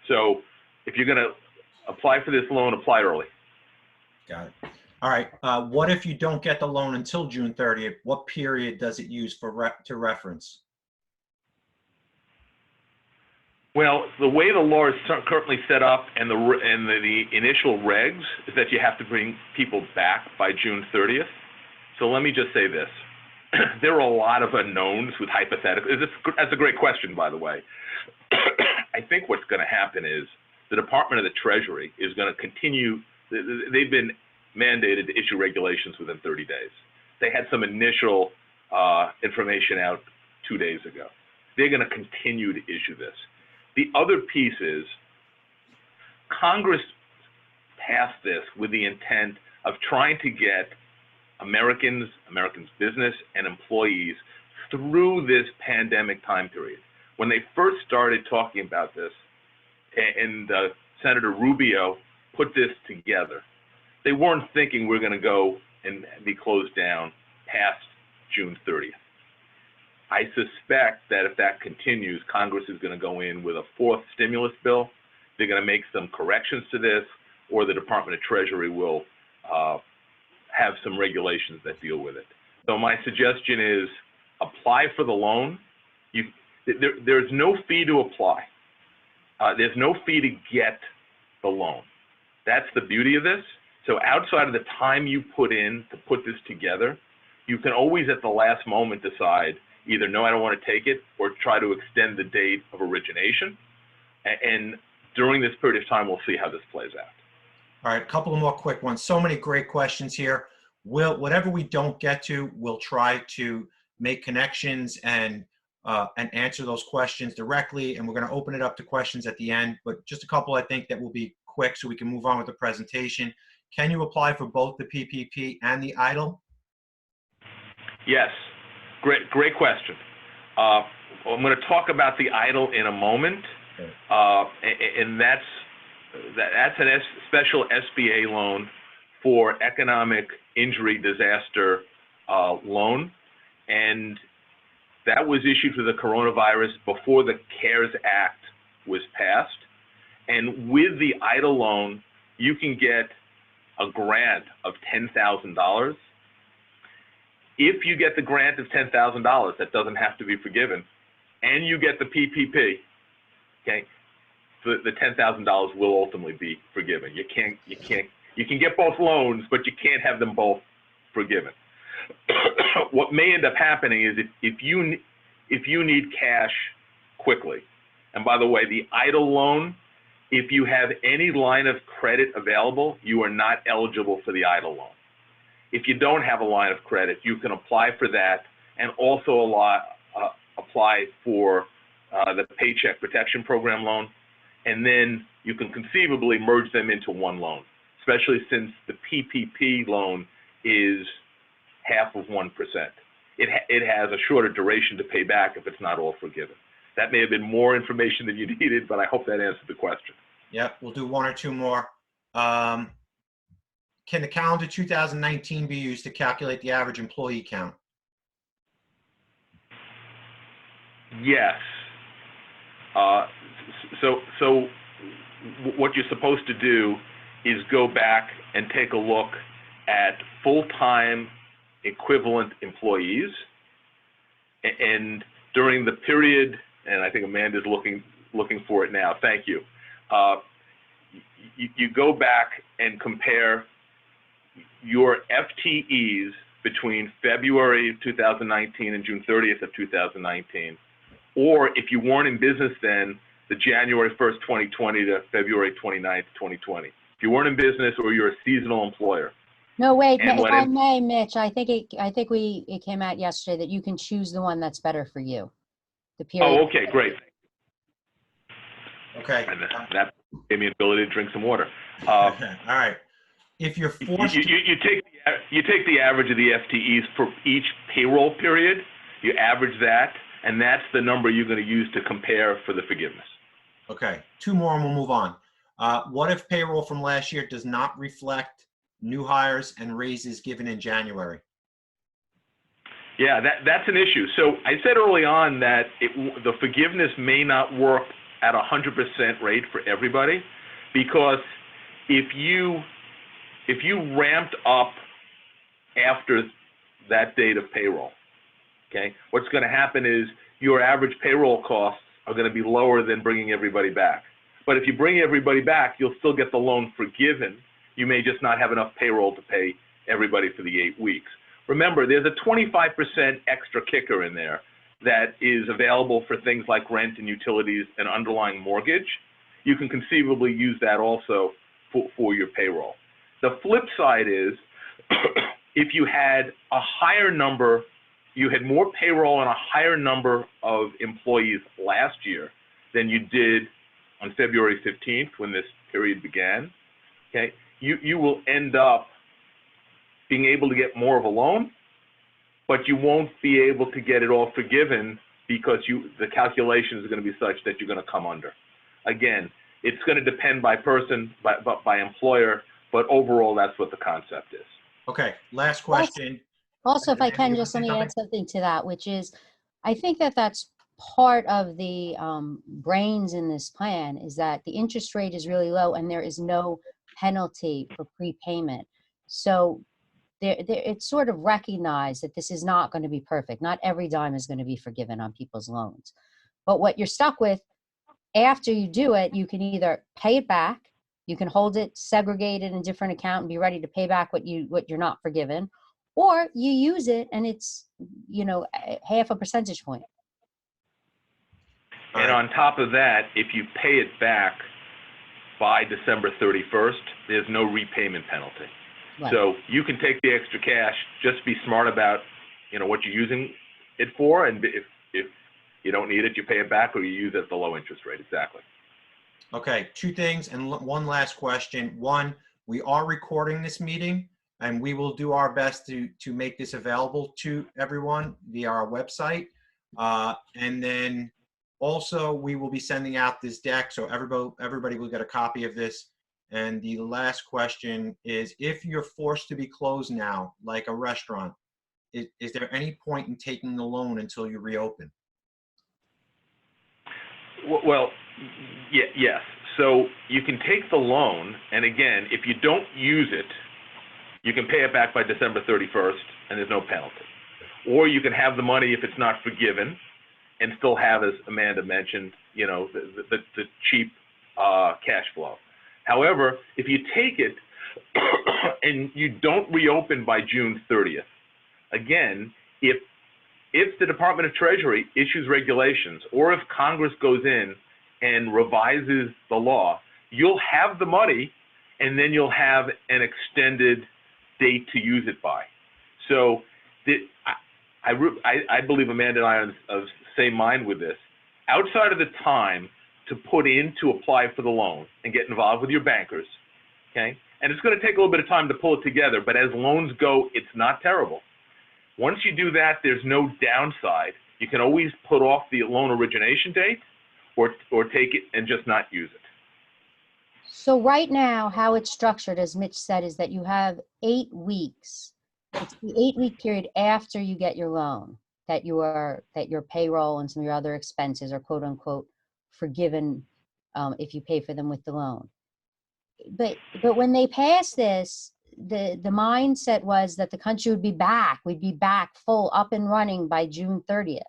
So if you're going to apply for this loan, apply early. Got it. All right. What if you don't get the loan until June 30th? What period does it use to reference? Well, the way the law is currently set up and the initial regs is that you have to bring people back by June 30th. So let me just say this. There are a lot of unknowns with hypotheticals. That's a great question, by the way. I think what's going to happen is the Department of the Treasury is going to continue. They've been mandated to issue regulations within 30 days. They had some initial information out 2 days ago. They're going to continue to issue this. The other piece is Congress passed this with the intent of trying to get Americans' business and employees through this pandemic time period. When they first started talking about this, and Senator Rubio put this together, they weren't thinking we're going to go and be closed down past June 30th. I suspect that if that continues, Congress is going to go in with a fourth stimulus bill. They're going to make some corrections to this, or the Department of Treasury will have some regulations that deal with it. So my suggestion is apply for the loan. There's no fee to apply. There's no fee to get the loan. That's the beauty of this. So outside of the time you put in to put this together, you can always at the last moment decide either no, I don't want to take it, or try to extend the date of origination. And during this period of time, we'll see how this plays out. All right, a couple of more quick ones. So many great questions here. Whatever we don't get to, we'll try to make connections and answer those questions directly. And we're going to open it up to questions at the end, but just a couple I think that will be quick so we can move on with the presentation. Can you apply for both the PPP and the EIDL? Yes, great question. I'm going to talk about the EIDL in a moment, and that's a special SBA loan for economic injury disaster loan, and that was issued for the coronavirus before the CARES Act was passed. And with the EIDL loan, you can get a grant of $10,000. If you get the grant of $10,000, that doesn't have to be forgiven, and you get the PPP, okay, the $10,000 will ultimately be forgiven. You can get both loans, but you can't have them both forgiven. What may end up happening is if you need cash quickly, and by the way, the EIDL loan, if you have any line of credit available, you are not eligible for the EIDL loan. If you don't have a line of credit, you can apply for that and also apply for the Paycheck Protection Program loan, and then you can conceivably merge them into one loan, especially since the PPP loan is half of 1%. It has a shorter duration to pay back if it's not all forgiven. That may have been more information than you needed, but I hope that answered the question. Yep, we'll do one or two more. Can the calendar 2019 be used to calculate the average employee count? Yes. So what you're supposed to do is go back and take a look at full-time equivalent employees, and during the period, and I think Amanda's looking for it now. Thank you. You go back and compare your FTEs between February of 2019 and June 30th of 2019, or if you weren't in business then, the January 1st, 2020 to February 29th, 2020. If you weren't in business or you're a seasonal employer. No, wait, if I may, Mitch, I think it came out yesterday that you can choose the one that's better for you. The period. Oh, okay, great. Okay. And that gave me the ability to drink some water. All right. If you're forced you take the average of the FTEs for each payroll period, you average that, and that's the number you're going to use to compare for the forgiveness. Okay, two more and we'll move on. What if payroll from last year does not reflect new hires and raises given in January? Yeah, that's an issue. So I said early on that the forgiveness may not work at 100% rate for everybody, because if you ramped up after that date of payroll, okay, what's going to happen is your average payroll costs are going to be lower than bringing everybody back. But if you bring everybody back, you'll still get the loan forgiven. You may just not have enough payroll to pay everybody for the 8 weeks. Remember, there's a 25% extra kicker in there that is available for things like rent and utilities and underlying mortgage. You can conceivably use that also for your payroll. The flip side is if you had a higher number, you had more payroll and a higher number of employees last year than you did on February 15th when this period began, okay, you will end up being able to get more of a loan, but you won't be able to get it all forgiven because the calculations are going to be such that you're going to come under. Again, it's going to depend by person, by employer, but overall, that's what the concept is. Okay, last question. Also, if I Amanda, can, you just let wanna say me add something to that, which is, I think that that's part of the brains in this plan, is that the interest rate is really low and there is no penalty for prepayment. So it's sort of recognized that this is not going to be perfect. Not every dime is going to be forgiven on people's loans. But what you're stuck with after you do it, you can either pay it back, you can hold it segregated in a different account and be ready to pay back what you're not forgiven, or you use it and it's, half a percentage point. All And right. on top of that, if you pay it back by December 31st, there's no repayment penalty. Right. So you can take the extra cash, just be smart about, what you're using it for, and if you don't need it, you pay it back, or you use it at the low interest rate. Exactly. Okay, two things and one last question. One, we are recording this meeting and we will do our best to make this available to everyone via our website. And then also we will be sending out this deck so everybody will get a copy of this. And the last question is, if you're forced to be closed now, like a restaurant, is there any point in taking the loan until you reopen? Well, yes. So you can take the loan, and again, if you don't use it, you can pay it back by December 31st, and there's no penalty. Or you can have the money if it's not forgiven, and still have, as Amanda mentioned, the cheap cash flow. However, if you take it and you don't reopen by June 30th, again, if the Department of Treasury issues regulations, or if Congress goes in and revises the law, you'll have the money, and then you'll have an extended date to use it by. So I believe Amanda and I are of the same mind with this. Outside of the time to put in to apply for the loan and get involved with your bankers, okay? And it's going to take a little bit of time to pull it together, but as loans go, it's not terrible. Once you do that, there's no downside. You can always put off the loan origination date or take it and just not use it. So right now, how it's structured, as Mitch said, is that you have 8 weeks. It's the 8-week period after you get your loan that your payroll and some of your other expenses are quote unquote forgiven if you pay for them with the loan. But when they passed this, the mindset was that the country would be back. We'd be back full up and running by June 30th.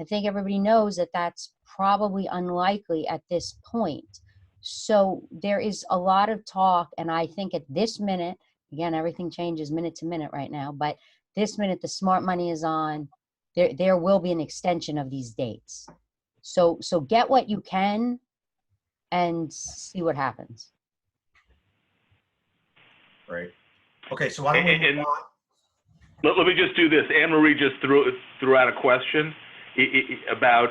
I think everybody knows that that's probably unlikely at this point. So there is a lot of talk, and I think at this minute, again, everything changes minute to minute right now, but this minute the smart money is on. There will be an extension of these dates. So get what you can and see what happens. Right. Okay, so why don't we move on? Let me just do this. Anne Marie just threw out a question about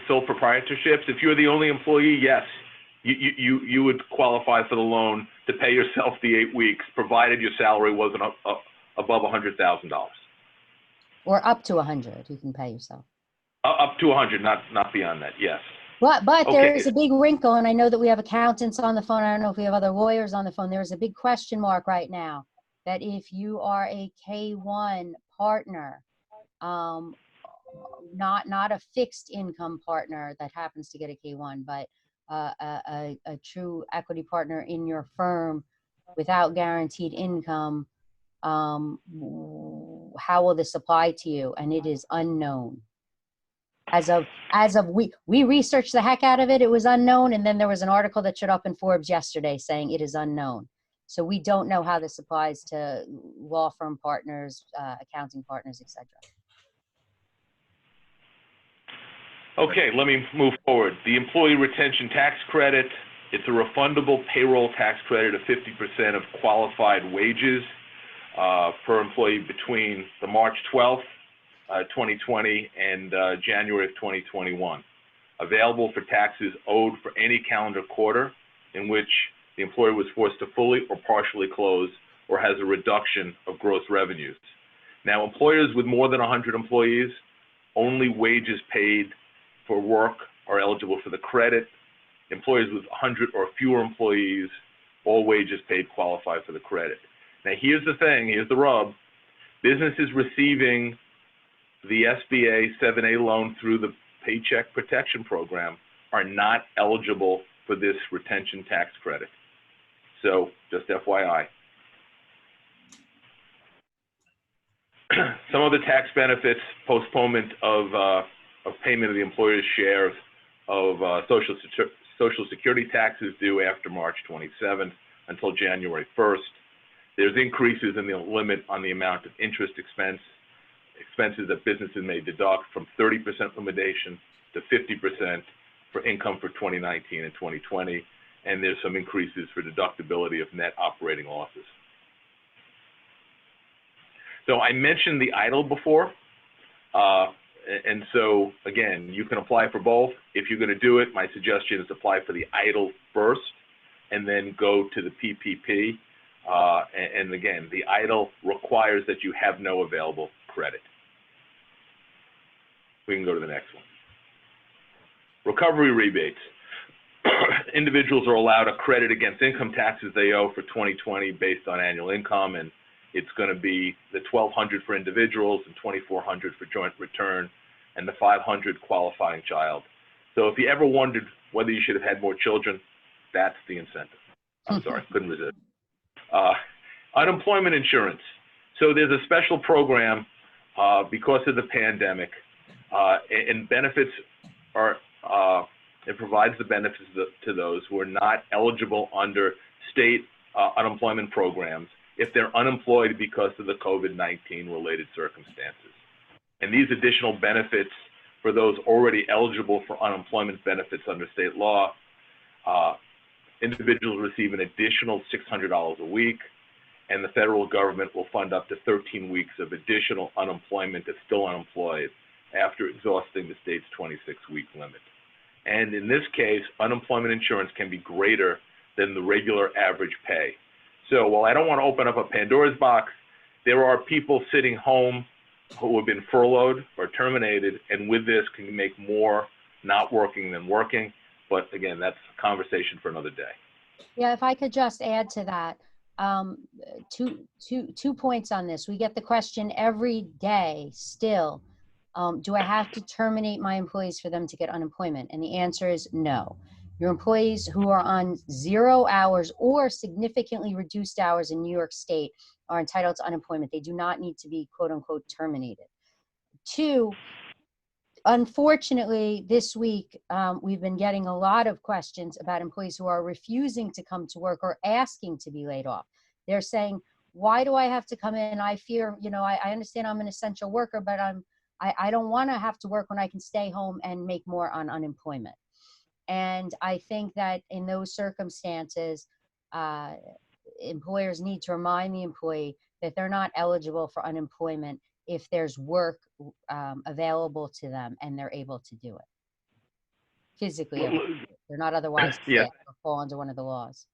sole proprietorships. If you're the only employee, yes, you would qualify for the loan to pay yourself the 8 weeks, provided your salary wasn't above $100,000. Or up to 100, you can pay yourself. Up to 100, not beyond that. Yes. But Okay. there is a big wrinkle, and I know that we have accountants on the phone. I don't know if we have other lawyers on the phone. There is a big question mark right now that if you are a K-1 partner, not a fixed income partner that happens to get a K-1, but a true equity partner in your firm without guaranteed income, how will this apply to you? And it is unknown. As of we researched the heck out of it. It was unknown, and then there was an article that showed up in Forbes yesterday saying it is unknown. So we don't know how this applies to law firm partners, accounting partners, etc. Okay, let me move forward. The employee retention tax credit, it's a refundable payroll tax credit of 50% of qualified wages per employee between the March 12th, 2020 and January of 2021. Available for taxes owed for any calendar quarter in which the employer was forced to fully or partially close or has a reduction of gross revenues. Now, employers with more than 100 employees, only wages paid for work are eligible for the credit. employers with 100 or fewer employees, all wages paid qualify for the credit. Now, here's the thing, here's the rub. Businesses receiving the SBA 7A loan through the Paycheck Protection Program are not eligible for this retention tax credit. So, just FYI. Some of the tax benefits: postponement of payment of the employer's share of Social Security taxes due after March 27th until January 1st. There's increases in the limit on the amount of interest expenses that businesses may deduct from 30% limitation to 50% for income for 2019 and 2020. And there's some increases for deductibility of net operating losses. So I mentioned the EIDL before. And so, again, you can apply for both. If you're going to do it, my suggestion is apply for the EIDL first and then go to the PPP. And again, the EIDL requires that you have no available credit. We can go to the next one. Recovery rebates. Individuals are allowed a credit against income taxes they owe for 2020 based on annual income, and it's going to be the $1,200 for individuals and $2,400 for joint return, and the $500 qualifying child. So if you ever wondered whether you should have had more children, that's the incentive. I'm sorry, couldn't resist. Unemployment insurance. So there's a special program because of the pandemic, and benefits are, it provides the benefits to those who are not eligible under state unemployment programs if they're unemployed because of the COVID-19 related circumstances. And these additional benefits for those already eligible for unemployment benefits under state law, individuals receive an additional $600 a week, and the federal government will fund up to 13 weeks of additional unemployment if still unemployed after exhausting the state's 26-week limit. And in this case, unemployment insurance can be greater than the regular average pay. So while I don't want to open up a Pandora's box, there are people sitting home who have been furloughed or terminated, and with this can make more not working than working. But again, that's a conversation for another day. Yeah, if I could just add to that, two points on this. We get the question every day still, do I have to terminate my employees for them to get unemployment? And the answer is no. Your employees who are on 0 hours or significantly reduced hours in New York State are entitled to unemployment. They do not need to be quote unquote terminated. Two, unfortunately, this week, we've been getting a lot of questions about employees who are refusing to come to work or asking to be laid off. They're saying, why do I have to come in? I fear, I understand I'm an essential worker, but I don't want to have to work when I can stay home and make more on unemployment. And I think that in those circumstances, employers need to remind the employee that they're not eligible for unemployment if there's work available to them and they're able to do it physically. They're not otherwise Yeah. fit or fall under one of the laws.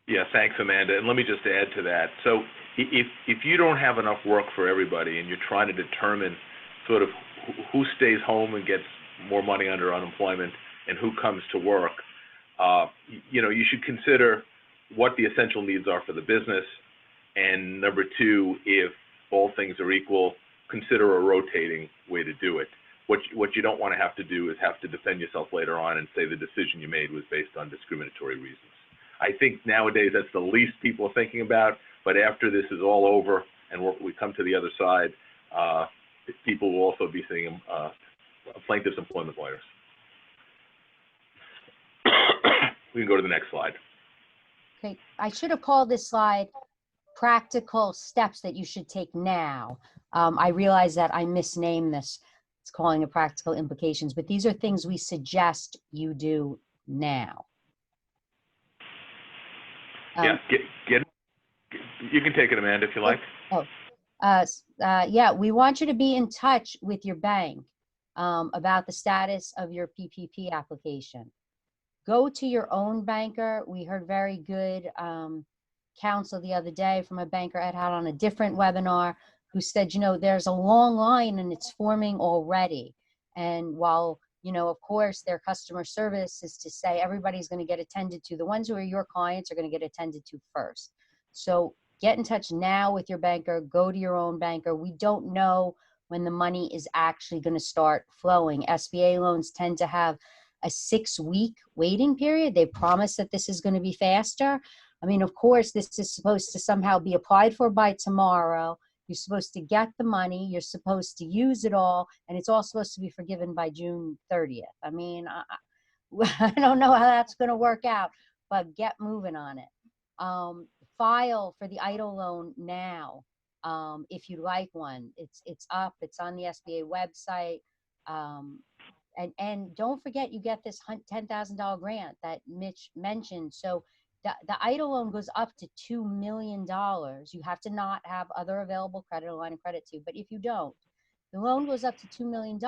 Yeah, thanks, Amanda. And let me just add to that. So if you don't have enough work for everybody and you're trying to determine sort of who stays home and gets more money under unemployment and who comes to work, you should consider what the essential needs are for the business. And number two, if all things are equal, consider a rotating way to do it. What you don't want to have to do is have to defend yourself later on and say the decision you made was based on discriminatory reasons. I think nowadays that's the least people are thinking about, but after this is all over and we come to the other side, people will also be seeing plaintiffs' employment lawyers. We can go to the next slide. Okay, I should have called this slide practical steps that you should take now. I realize that I misnamed this. It's calling it practical implications, but these are things we suggest you do now. Yeah, you can take it, Amanda, if you like. Yeah, we want you to be in touch with your bank about the status of your PPP application. Go to your own banker. We heard very good counsel the other day from a banker Ed had on a different webinar who said, there's a long line and it's forming already. And while, you know, of course, their customer service is to say everybody's going to get attended to. The ones who are your clients are going to get attended to first. So get in touch now with your banker. Go to your own banker. We don't know when the money is actually going to start flowing. SBA loans tend to have a 6-week waiting period. They promise that this is going to be faster. I mean, of course, this is supposed to somehow be applied for by tomorrow. You're supposed to get the money. You're supposed to use it all. And it's all supposed to be forgiven by June 30th. I mean, I don't know how that's going to work out, but get moving on it. File for the EIDL loan now. If you like one, it's up, it's on the SBA website. And don't forget, you get this $10,000 grant that Mitch mentioned. So the EIDL loan goes up to $2 million. You have to not have other available credit or line of credit to, but if you don't, the loan goes up to $2 million.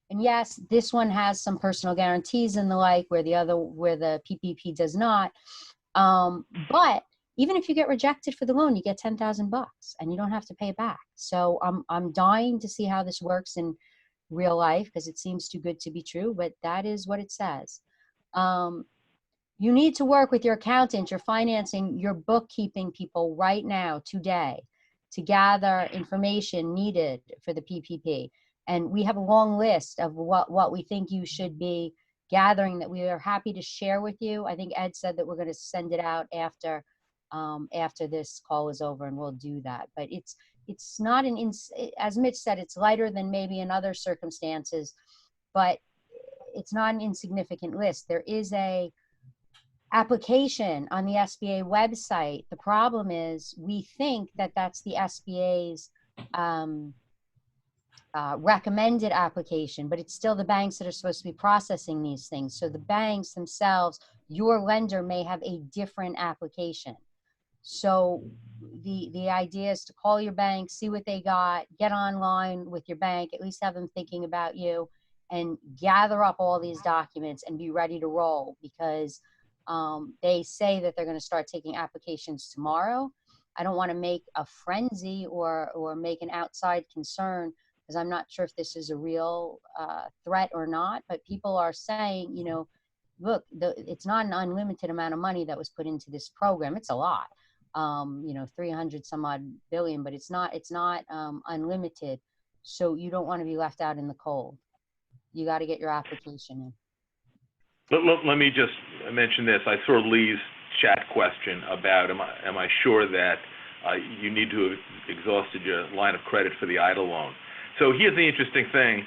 And yes, this one has some personal guarantees and the like, where the PPP does not. But even if you get rejected for the loan, you get $10,000 and you don't have to pay it back. So I'm dying to see how this works in real life, because it seems too good to be true, but that is what it says. You need to work with your accountant, your financing, your bookkeeping people right now, today, to gather information needed for the PPP. And we have a long list of what we think you should be gathering that we are happy to share with you. I think Ed said that we're going to send it out after this call is over, and we'll do that. But it's not as Mitch said, it's lighter than maybe in other circumstances, but it's not an insignificant list. There is a application on the SBA website. The problem is we think that that's the SBA's recommended application, but it's still the banks that are supposed to be processing these things. So the banks themselves, your lender may have a different application. So the idea is to call your bank, see what they got, get online with your bank, at least have them thinking about you, and gather up all these documents and be ready to roll, because they say that they're going to start taking applications tomorrow. I don't want to make a frenzy or make an outside concern, because I'm not sure if this is a real threat or not, but people are saying, you know, look, it's not an unlimited amount of money that was put into this program. It's a lot, you know, 300 some odd billion, but it's not unlimited. So you don't want to be left out in the cold. You got to get your application in. Let me just mention this. I saw Lee's chat question about, am I sure that you need to have exhausted your line of credit for the EIDL loan? So here's the interesting thing.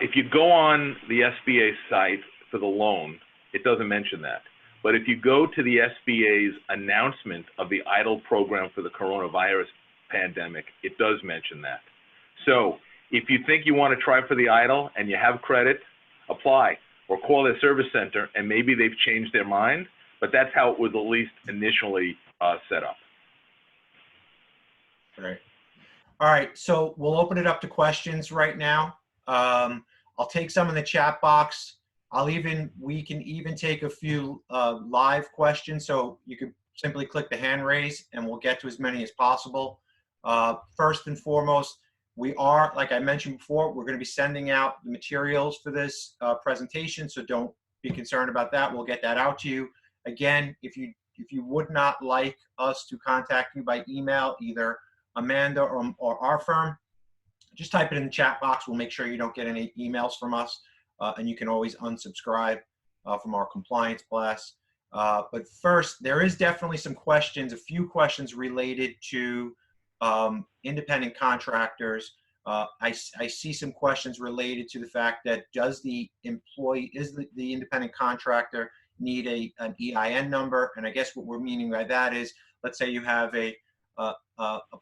If you go on the SBA site for the loan, it doesn't mention that. But if you go to the SBA's announcement of the EIDL program for the coronavirus pandemic, it does mention that. So if you think you want to try for the EIDL and you have credit, apply, or call their service center, and maybe they've changed their mind, but that's how it was at least initially set up. Right. All right, so we'll open it up to questions right now. I'll take some in the chat box. We can even take a few live questions, so you could simply click the hand raise and we'll get to as many as possible. First and foremost, we are, like I mentioned before, we're going to be sending out the materials for this presentation, so don't be concerned about that. We'll get that out to you. Again, if you would not like us to contact you by email, either Amanda or our firm, just type it in the chat box. We'll make sure you don't get any emails from us, and you can always unsubscribe from our compliance blast. But first, there is definitely some questions, a few questions related to independent contractors. I see some questions related to the fact that does the independent contractor need an EIN number? And I guess what we're meaning by that is, let's say you have a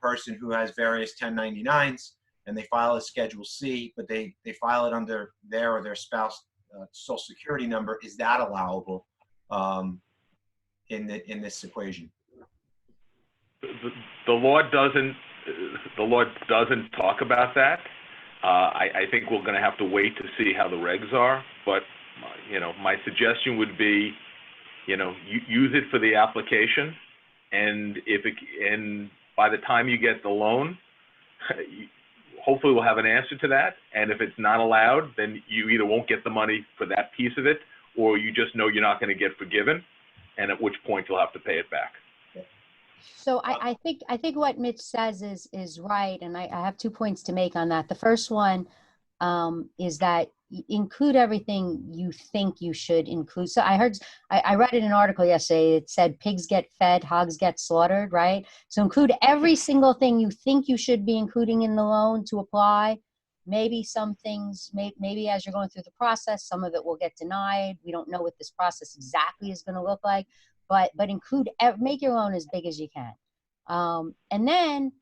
person who has various 1099s and they file a Schedule C, but they file it under their or their spouse social security number. Is that allowable in this equation? The law doesn't talk about that. I think we're going to have to wait to see how the regs are. But you know, my suggestion would be, you know, use it for the application, and by the time you get the loan, hopefully we'll have an answer to that. And if it's not allowed, then you either won't get the money for that piece of it, or you just know you're not going to get forgiven, and at which point you'll have to pay it back. So I think what Mitch says is right, and I have 2 points to make on that. The first one is that include everything you think you should include. So I read in an article yesterday, it said pigs get fed, hogs get slaughtered, right? So include every single thing you think you should be including in the loan to apply. Maybe some things, maybe as you're going through the process, some of it will get denied. We don't know what this process exactly is going to look like, but include, make your loan as big as you can. And then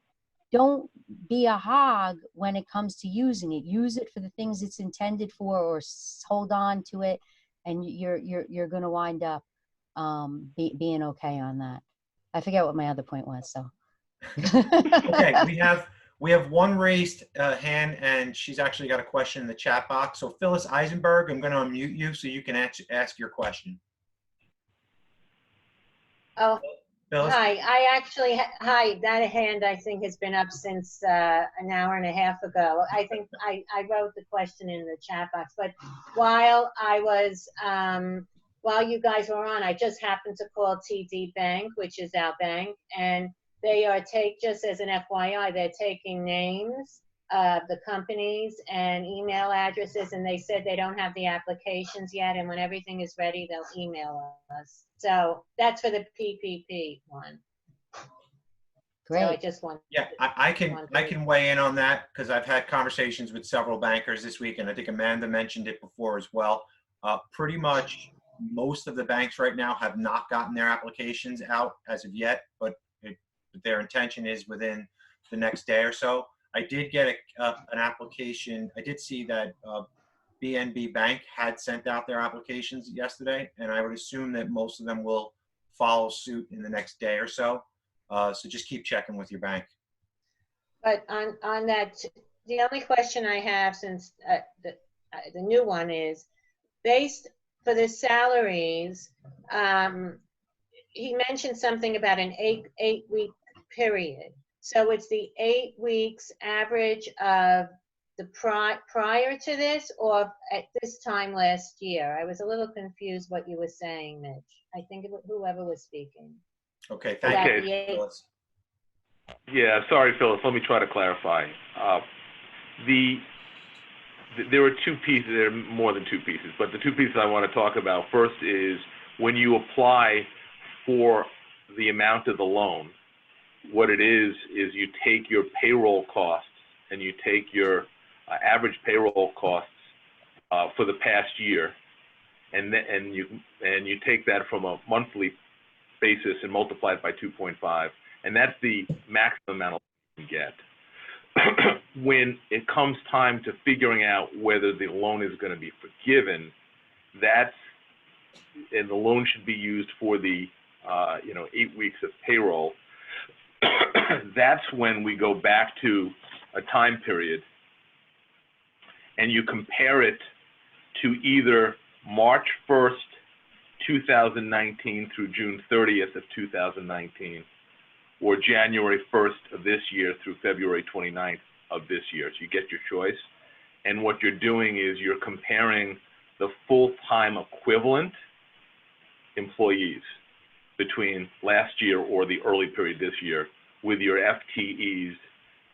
don't be a hog when it comes to using it. Use it for the things it's intended for, or hold on to it, and you're going to wind up being okay on that. I forget what my other point was. So Okay, we have one raised hand, and she's actually got a question in the chat box. So Phyllis Eisenberg, I'm going to unmute you so you can ask your question. Oh, Phyllis? hi. Hi, that hand I think has been up since an hour and a half ago. I think I wrote the question in the chat box, but while you guys were on, I just happened to call TD Bank, which is our bank, and they are just as an FYI, they're taking names of the companies and email addresses, and they said they don't have the applications yet, and when everything is ready, they'll email us. So that's for the PPP one. great. So I just want. Yeah, I can weigh in on that because I've had conversations with several bankers this week, and I think Amanda mentioned it before as well. Pretty much most of the banks right now have not gotten their applications out as of yet, but their intention is within the next day or so. I did get an application. I did see that BNB Bank had sent out their applications yesterday, and I would assume that most of them will follow suit in the next day or so. So just keep checking with your bank. But on that, the only question I have, since the new one is based for the salaries. He mentioned something about an eight-week period. So it's the 8 weeks average of the prior to this, or at this time last year? I was a little confused what you were saying, Mitch. I think whoever was speaking. Okay, thank you, Okay. Phyllis. Yeah, sorry, Phyllis. Let me try to clarify. There are two pieces. There are more than two pieces, but the two pieces I want to talk about first is when you apply for the amount of the loan, what it is you take your payroll costs and you take your average payroll costs for the past year, and you take that from a monthly basis and multiply it by 2.5, and that's the maximum amount you can get. When it comes time to figuring out whether the loan is going to be forgiven, and the loan should be used for the 8 weeks of payroll. That's when we go back to a time period and you compare it to either March 1st, 2019 through June 30th of 2019, or January 1st of this year through February 29th of this year. So you get your choice. And what you're doing is you're comparing the full-time equivalent employees between last year or the early period this year with your FTEs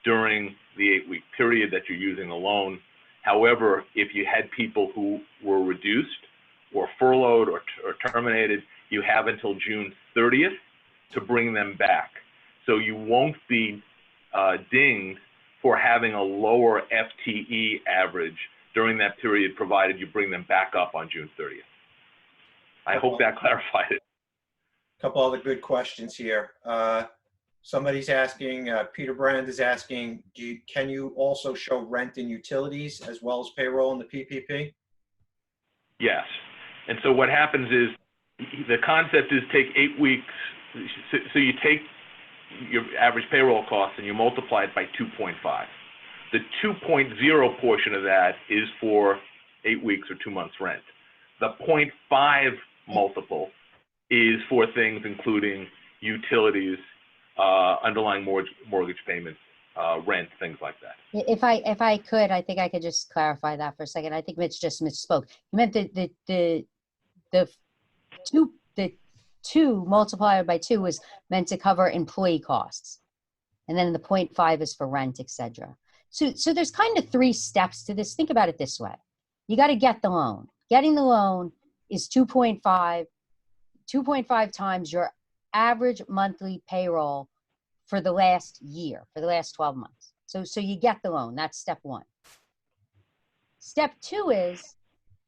during the 8-week period that you're using a loan. However, if you had people who were reduced or furloughed or terminated, you have until June 30th to bring them back. So you won't be dinged for having a lower FTE average during that period, provided you bring them back up on June 30th. I hope that clarified it. A couple other good questions here. Somebody's asking, Peter Brand is asking, can you also show rent and utilities as well as payroll in the PPP? Yes. And so what happens is the concept is take 8 weeks. So you take your average payroll cost and you multiply it by 2.5. The 2.0 portion of that is for 8 weeks or 2 months rent. The 0.5 multiple is for things including utilities, underlying mortgage payments, rent, things like that. If I could, I think I could just clarify that for a second. I think Mitch just misspoke. He meant the two multiplied by 2 was meant to cover employee costs. And then the 0.5 is for rent, etc. So there's kind of 3 steps to this. Think about it this way. You got to get the loan. Getting the loan is 2.5 times your average monthly payroll for the last year, for the last 12 months. So you get the loan. That's step 1. Step 2 is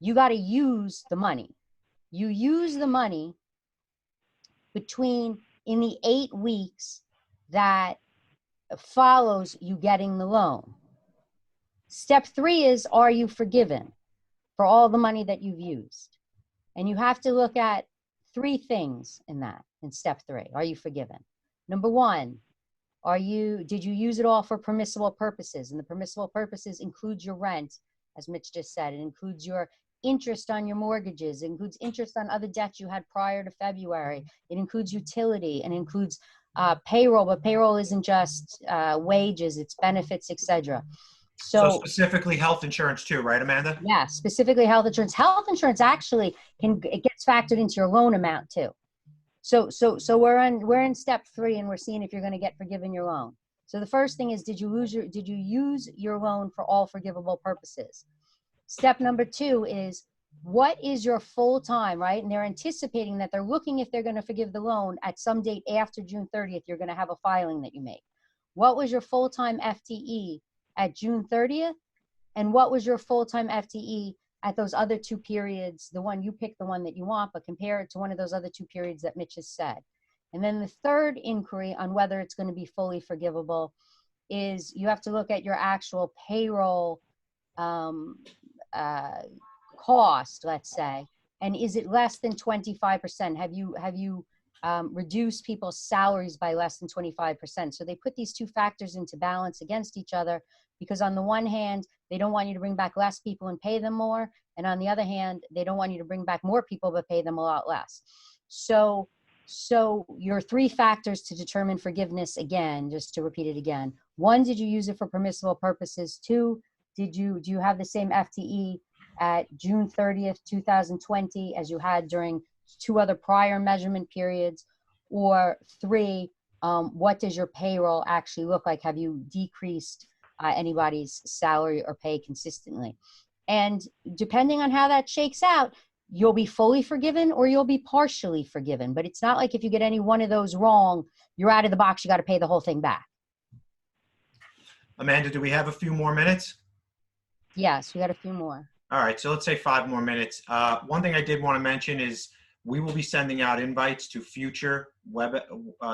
you got to use the money. You use the money in the 8 weeks that follows you getting the loan. Step 3 is, are you forgiven for all the money that you've used? And you have to look at 3 things in step 3. Are you forgiven? Number 1, did you use it all for permissible purposes? And the permissible purposes includes your rent, as Mitch just said. It includes your interest on your mortgages. It includes interest on other debts you had prior to February. It includes utility and includes payroll, but payroll isn't just wages, it's benefits, etc. So specifically health insurance too, right, Amanda? Yeah, specifically health insurance. Health insurance actually it gets factored into your loan amount too. So we're in step 3 and we're seeing if you're going to get forgiven your loan. So the first thing is, did you use your loan for all forgivable purposes? Step number 2 is, what is your full-time, right? And they're anticipating that they're looking if they're going to forgive the loan at some date after June 30th, you're going to have a filing that you make. What was your full-time FTE at June 30th? And what was your full-time FTE at those other 2 periods? The one you pick, the one that you want, but compare it to one of those other 2 periods that Mitch has said. And then the third inquiry on whether it's going to be fully forgivable is you have to look at your actual payroll cost, let's say, and is it less than 25%? Have you reduced people's salaries by less than 25%? So they put these 2 factors into balance against each other, because on the one hand, they don't want you to bring back less people and pay them more. And on the other hand, they don't want you to bring back more people but pay them a lot less. So your 3 factors to determine forgiveness, again, just to repeat it again. 1, did you use it for permissible purposes? 2, do you have the same FTE at June 30th, 2020 as you had during 2 other prior measurement periods? Or 3, what does your payroll actually look like? Have you decreased anybody's salary or pay consistently? And depending on how that shakes out, you'll be fully forgiven or you'll be partially forgiven. But it's not like if you get any one of those wrong, you're out of the box, you got to pay the whole thing back. Amanda, do we have a few more minutes? Yes, we got a few more. All right, so let's say 5 more minutes. One thing I did want to mention is we will be sending out invites to future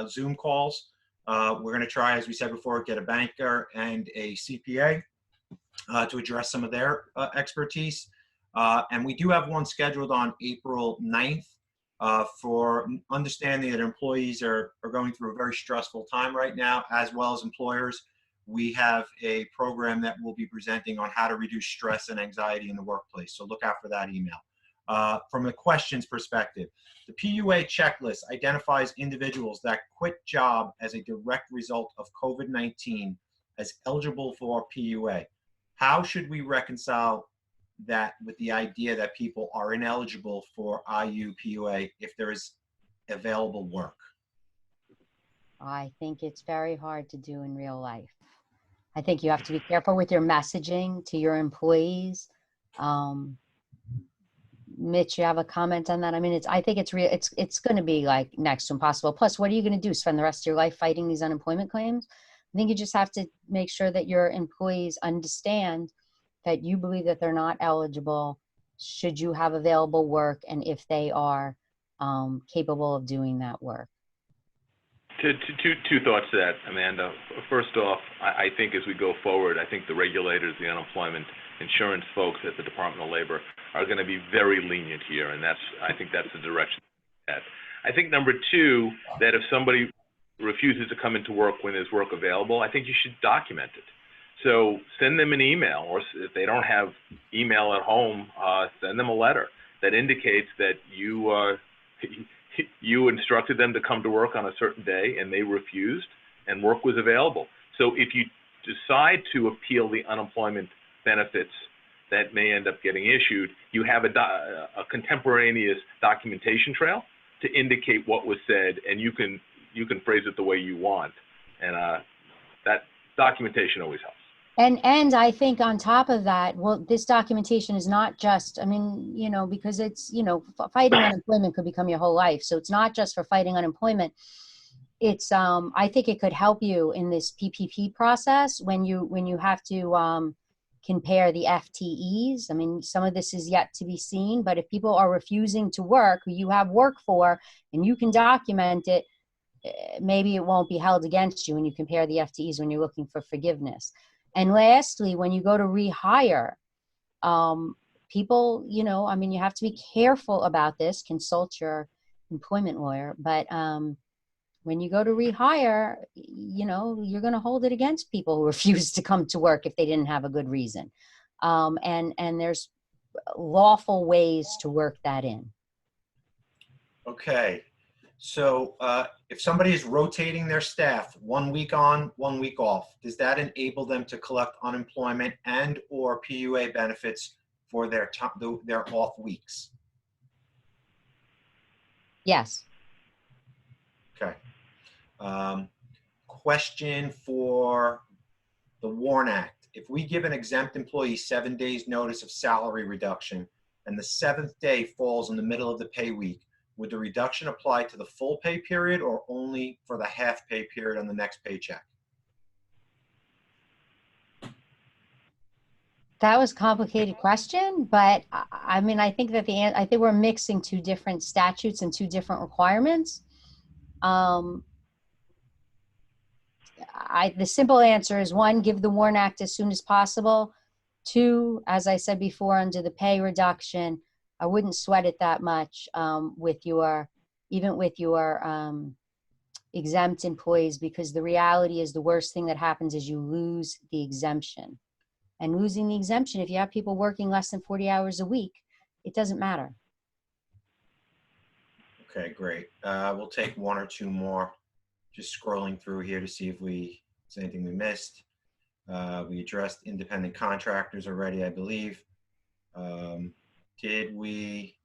Zoom calls. We're going to try, as we said before, get a banker and a CPA to address some of their expertise. And we do have one scheduled on April 9th for understanding that employees are going through a very stressful time right now, as well as employers. We have a program that we'll be presenting on how to reduce stress and anxiety in the workplace. So look out for that email. From a questions perspective, the PUA checklist identifies individuals that quit job as a direct result of COVID-19 as eligible for PUA. How should we reconcile that with the idea that people are ineligible for IUPUA if there is available work? I think it's very hard to do in real life. I think you have to be careful with your messaging to your employees. Mitch, you have a comment on that? I mean, I think it's real. It's going to be like next to impossible. Plus, what are you going to do? Spend the rest of your life fighting these unemployment claims? I think you just have to make sure that your employees understand that you believe that they're not eligible should you have available work, and if they are capable of doing that work. Two thoughts to that, Amanda. First off, I think as we go forward, I think the regulators, the unemployment insurance folks at the Department of Labor are going to be very lenient here, and I think that's the direction. I think number 2, that if somebody refuses to come into work when there's work available, I think you should document it. So send them an email, or if they don't have email at home, send them a letter that indicates that you instructed them to come to work on a certain day and they refused and work was available. So if decide to appeal the unemployment benefits that may end up getting issued, you have a contemporaneous documentation trail to indicate what was said, and you can phrase it the way you want. And that documentation always helps. And I think on top of that, well, this documentation is not just, I mean, you know, because it's, you know, fighting unemployment could become your whole life. So it's not just for fighting unemployment. It's, I think it could help you in this PPP process when you have to compare the FTEs. I mean, some of this is yet to be seen, but if people are refusing to work, who you have work for, and you can document it, maybe it won't be held against you when you compare the FTEs when you're looking for forgiveness. And lastly, when you go to rehire, people, you know, I mean, you have to be careful about this, consult your employment lawyer, but when you go to rehire, you know, you're going to hold it against people who refuse to come to work if they didn't have a good reason. And there's lawful ways to work that in. Okay. So if somebody is rotating their staff 1 week on, 1 week off, does that enable them to collect unemployment and or PUA benefits for their off weeks? Yes. Okay. Question for the WARN Act. If we give an exempt employee 7 days notice of salary reduction and the 7th day falls in the middle of the pay week, would the reduction apply to the full pay period or only for the half pay period on the next paycheck? That was a complicated question, but I mean, I think that I think we're mixing two different statutes and two different requirements. The simple answer is 1, give the WARN Act as soon as possible. 2, as I said before, under the pay reduction, I wouldn't sweat it that much even with your exempt employees, because the reality is the worst thing that happens is you lose the exemption. And losing the exemption, if you have people working less than 40 hours a week, it doesn't matter. Okay, great. We'll take 1 or 2 more. Just scrolling through here to see if there's anything we missed. We addressed independent contractors already, I believe. Did we?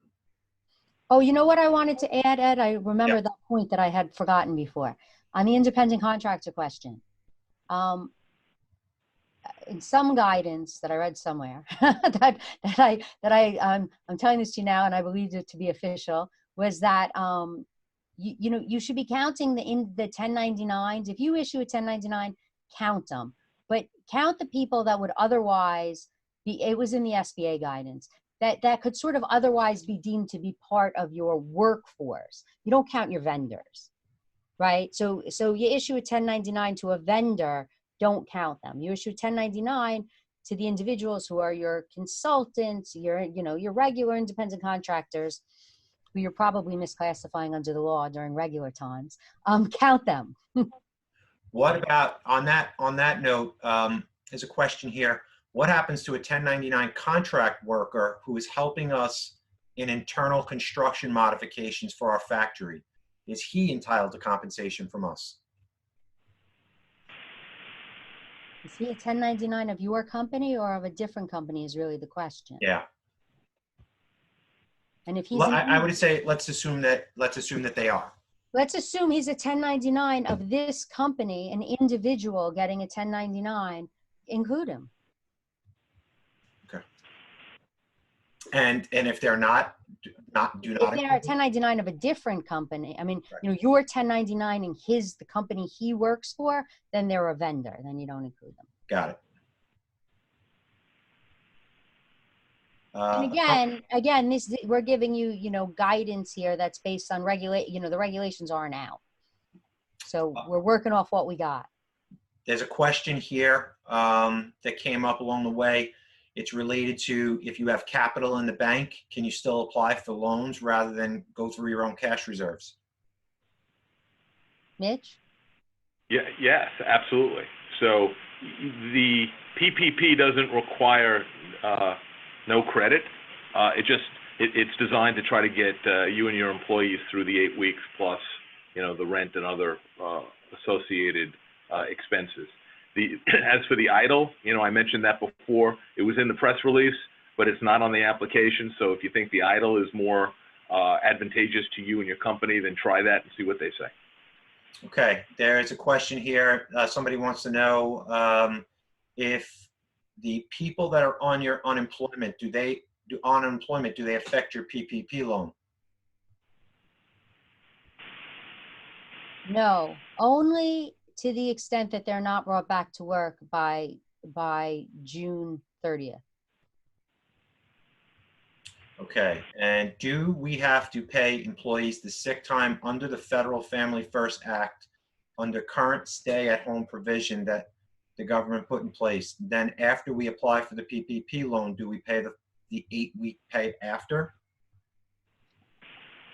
Oh, you know what I wanted to add, Ed? I remember that point that I had forgotten before. On the independent contractor question. In some guidance that I read somewhere I'm telling this to you now, and I believed it to be official, was that you should be counting the 1099s. If you issue a 1099, count them, but count the people that would otherwise be. It was in the SBA guidance that could sort of otherwise be deemed to be part of your workforce. You don't count your vendors, right? So you issue a 1099 to a vendor. Don't count them. You issue 1099 to the individuals who are your consultants, your regular independent contractors, who you're probably misclassifying under the law during regular times. Count them. What about on that note? There's a question here. What happens to a 1099 contract worker who is helping us in internal construction modifications for our factory? Is he entitled to compensation from us? Is he a 1099 of your company or of a different company is really the question. Yeah. And if he's Well, I would say let's assume that they are. Let's assume he's a 1099 of this company, an individual getting a 1099, include him. Okay. And if they're not, do not. If they're a 1099 of a different company, I mean, Right. you're 1099 in the company he works for, then they're a vendor. Then you don't include them. Got it. And again, we're giving you, guidance here that's based on the regulations aren't out. So we're working off what we got. There's a question here that came up along the way. It's related to if you have capital in the bank, can you still apply for loans rather than go through your own cash reserves? Mitch? Yeah, yes, absolutely. So the PPP doesn't require no credit. It's designed to try to get you and your employees through the 8 weeks plus, the rent and other associated expenses. As for the idle, I mentioned that before. It was in the press release, but it's not on the application. So if you think the idle is more advantageous to you and your company, then try that and see what they say. Okay, there's a question here. Somebody wants to know if the people that are on your unemployment, do they affect your PPP loan? No, only to the extent that they're not brought back to work by June 30th. Okay, and do we have to pay employees the sick time under the Federal Family First Act under current stay-at-home provision that the government put in place? Then after we apply for the PPP loan, do we pay the 8-week pay after?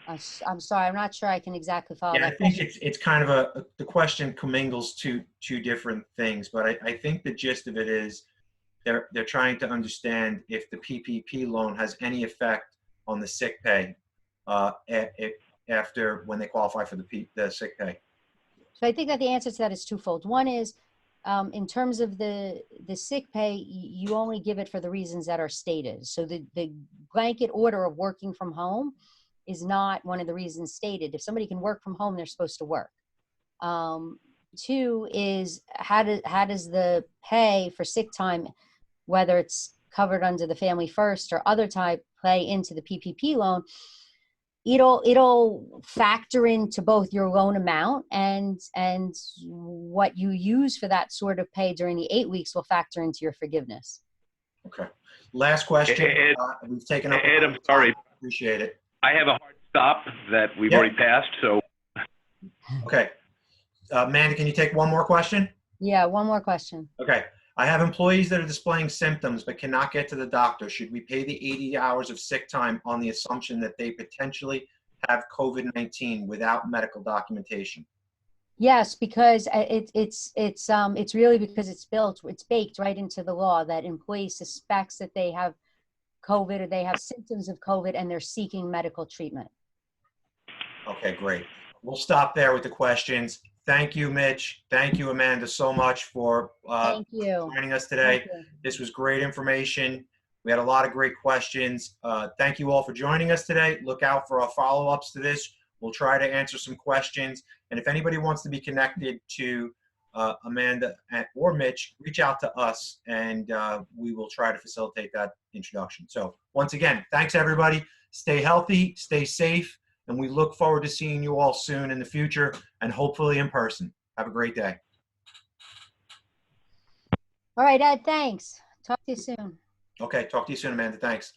I'm sorry, I'm not sure I can exactly follow Yeah, I that think question. it's kind of the question commingles two different things, but I think the gist of it is they're trying to understand if the PPP loan has any effect on the sick pay after when they qualify for the sick pay. So I think that the answer to that is twofold. One is, in terms of the sick pay, you only give it for the reasons that are stated. So the blanket order of working from home is not one of the reasons stated. If somebody can work from home, they're supposed to work. Two is how does the pay for sick time, whether it's covered under the Family First or other type, play into the PPP loan? It'll factor into both your loan amount and what you use for that sort of pay during the 8 weeks will factor into your forgiveness. Okay. Last question. Ed, We've taken up. Ed, I'm sorry. Appreciate it. I have a hard stop that we've Yeah. already passed, so Okay. Amanda, can you take one more question? Yeah, one more question. Okay. I have employees that are displaying symptoms but cannot get to the doctor. Should we pay the 80 hours of sick time on the assumption that they potentially have COVID-19 without medical documentation? Yes, because it's really because it's baked right into the law that employee suspects that they have COVID or they have symptoms of COVID and they're seeking medical treatment. Okay, great. We'll stop there with the questions. Thank you, Mitch. Thank you, Amanda, so much for Thank you. joining us today. Thank you. This was great information. We had a lot of great questions. Thank you all for joining us today. Look out for our follow-ups to this. We'll try to answer some questions. And if anybody wants to be connected to Amanda or Mitch, reach out to us and we will try to facilitate that introduction. So once again, thanks everybody. Stay healthy, stay safe, and we look forward to seeing you all soon in the future and hopefully in person. Have a great day. All right, Ed, thanks. Talk to you soon. Okay, talk to you soon, Amanda. Thanks.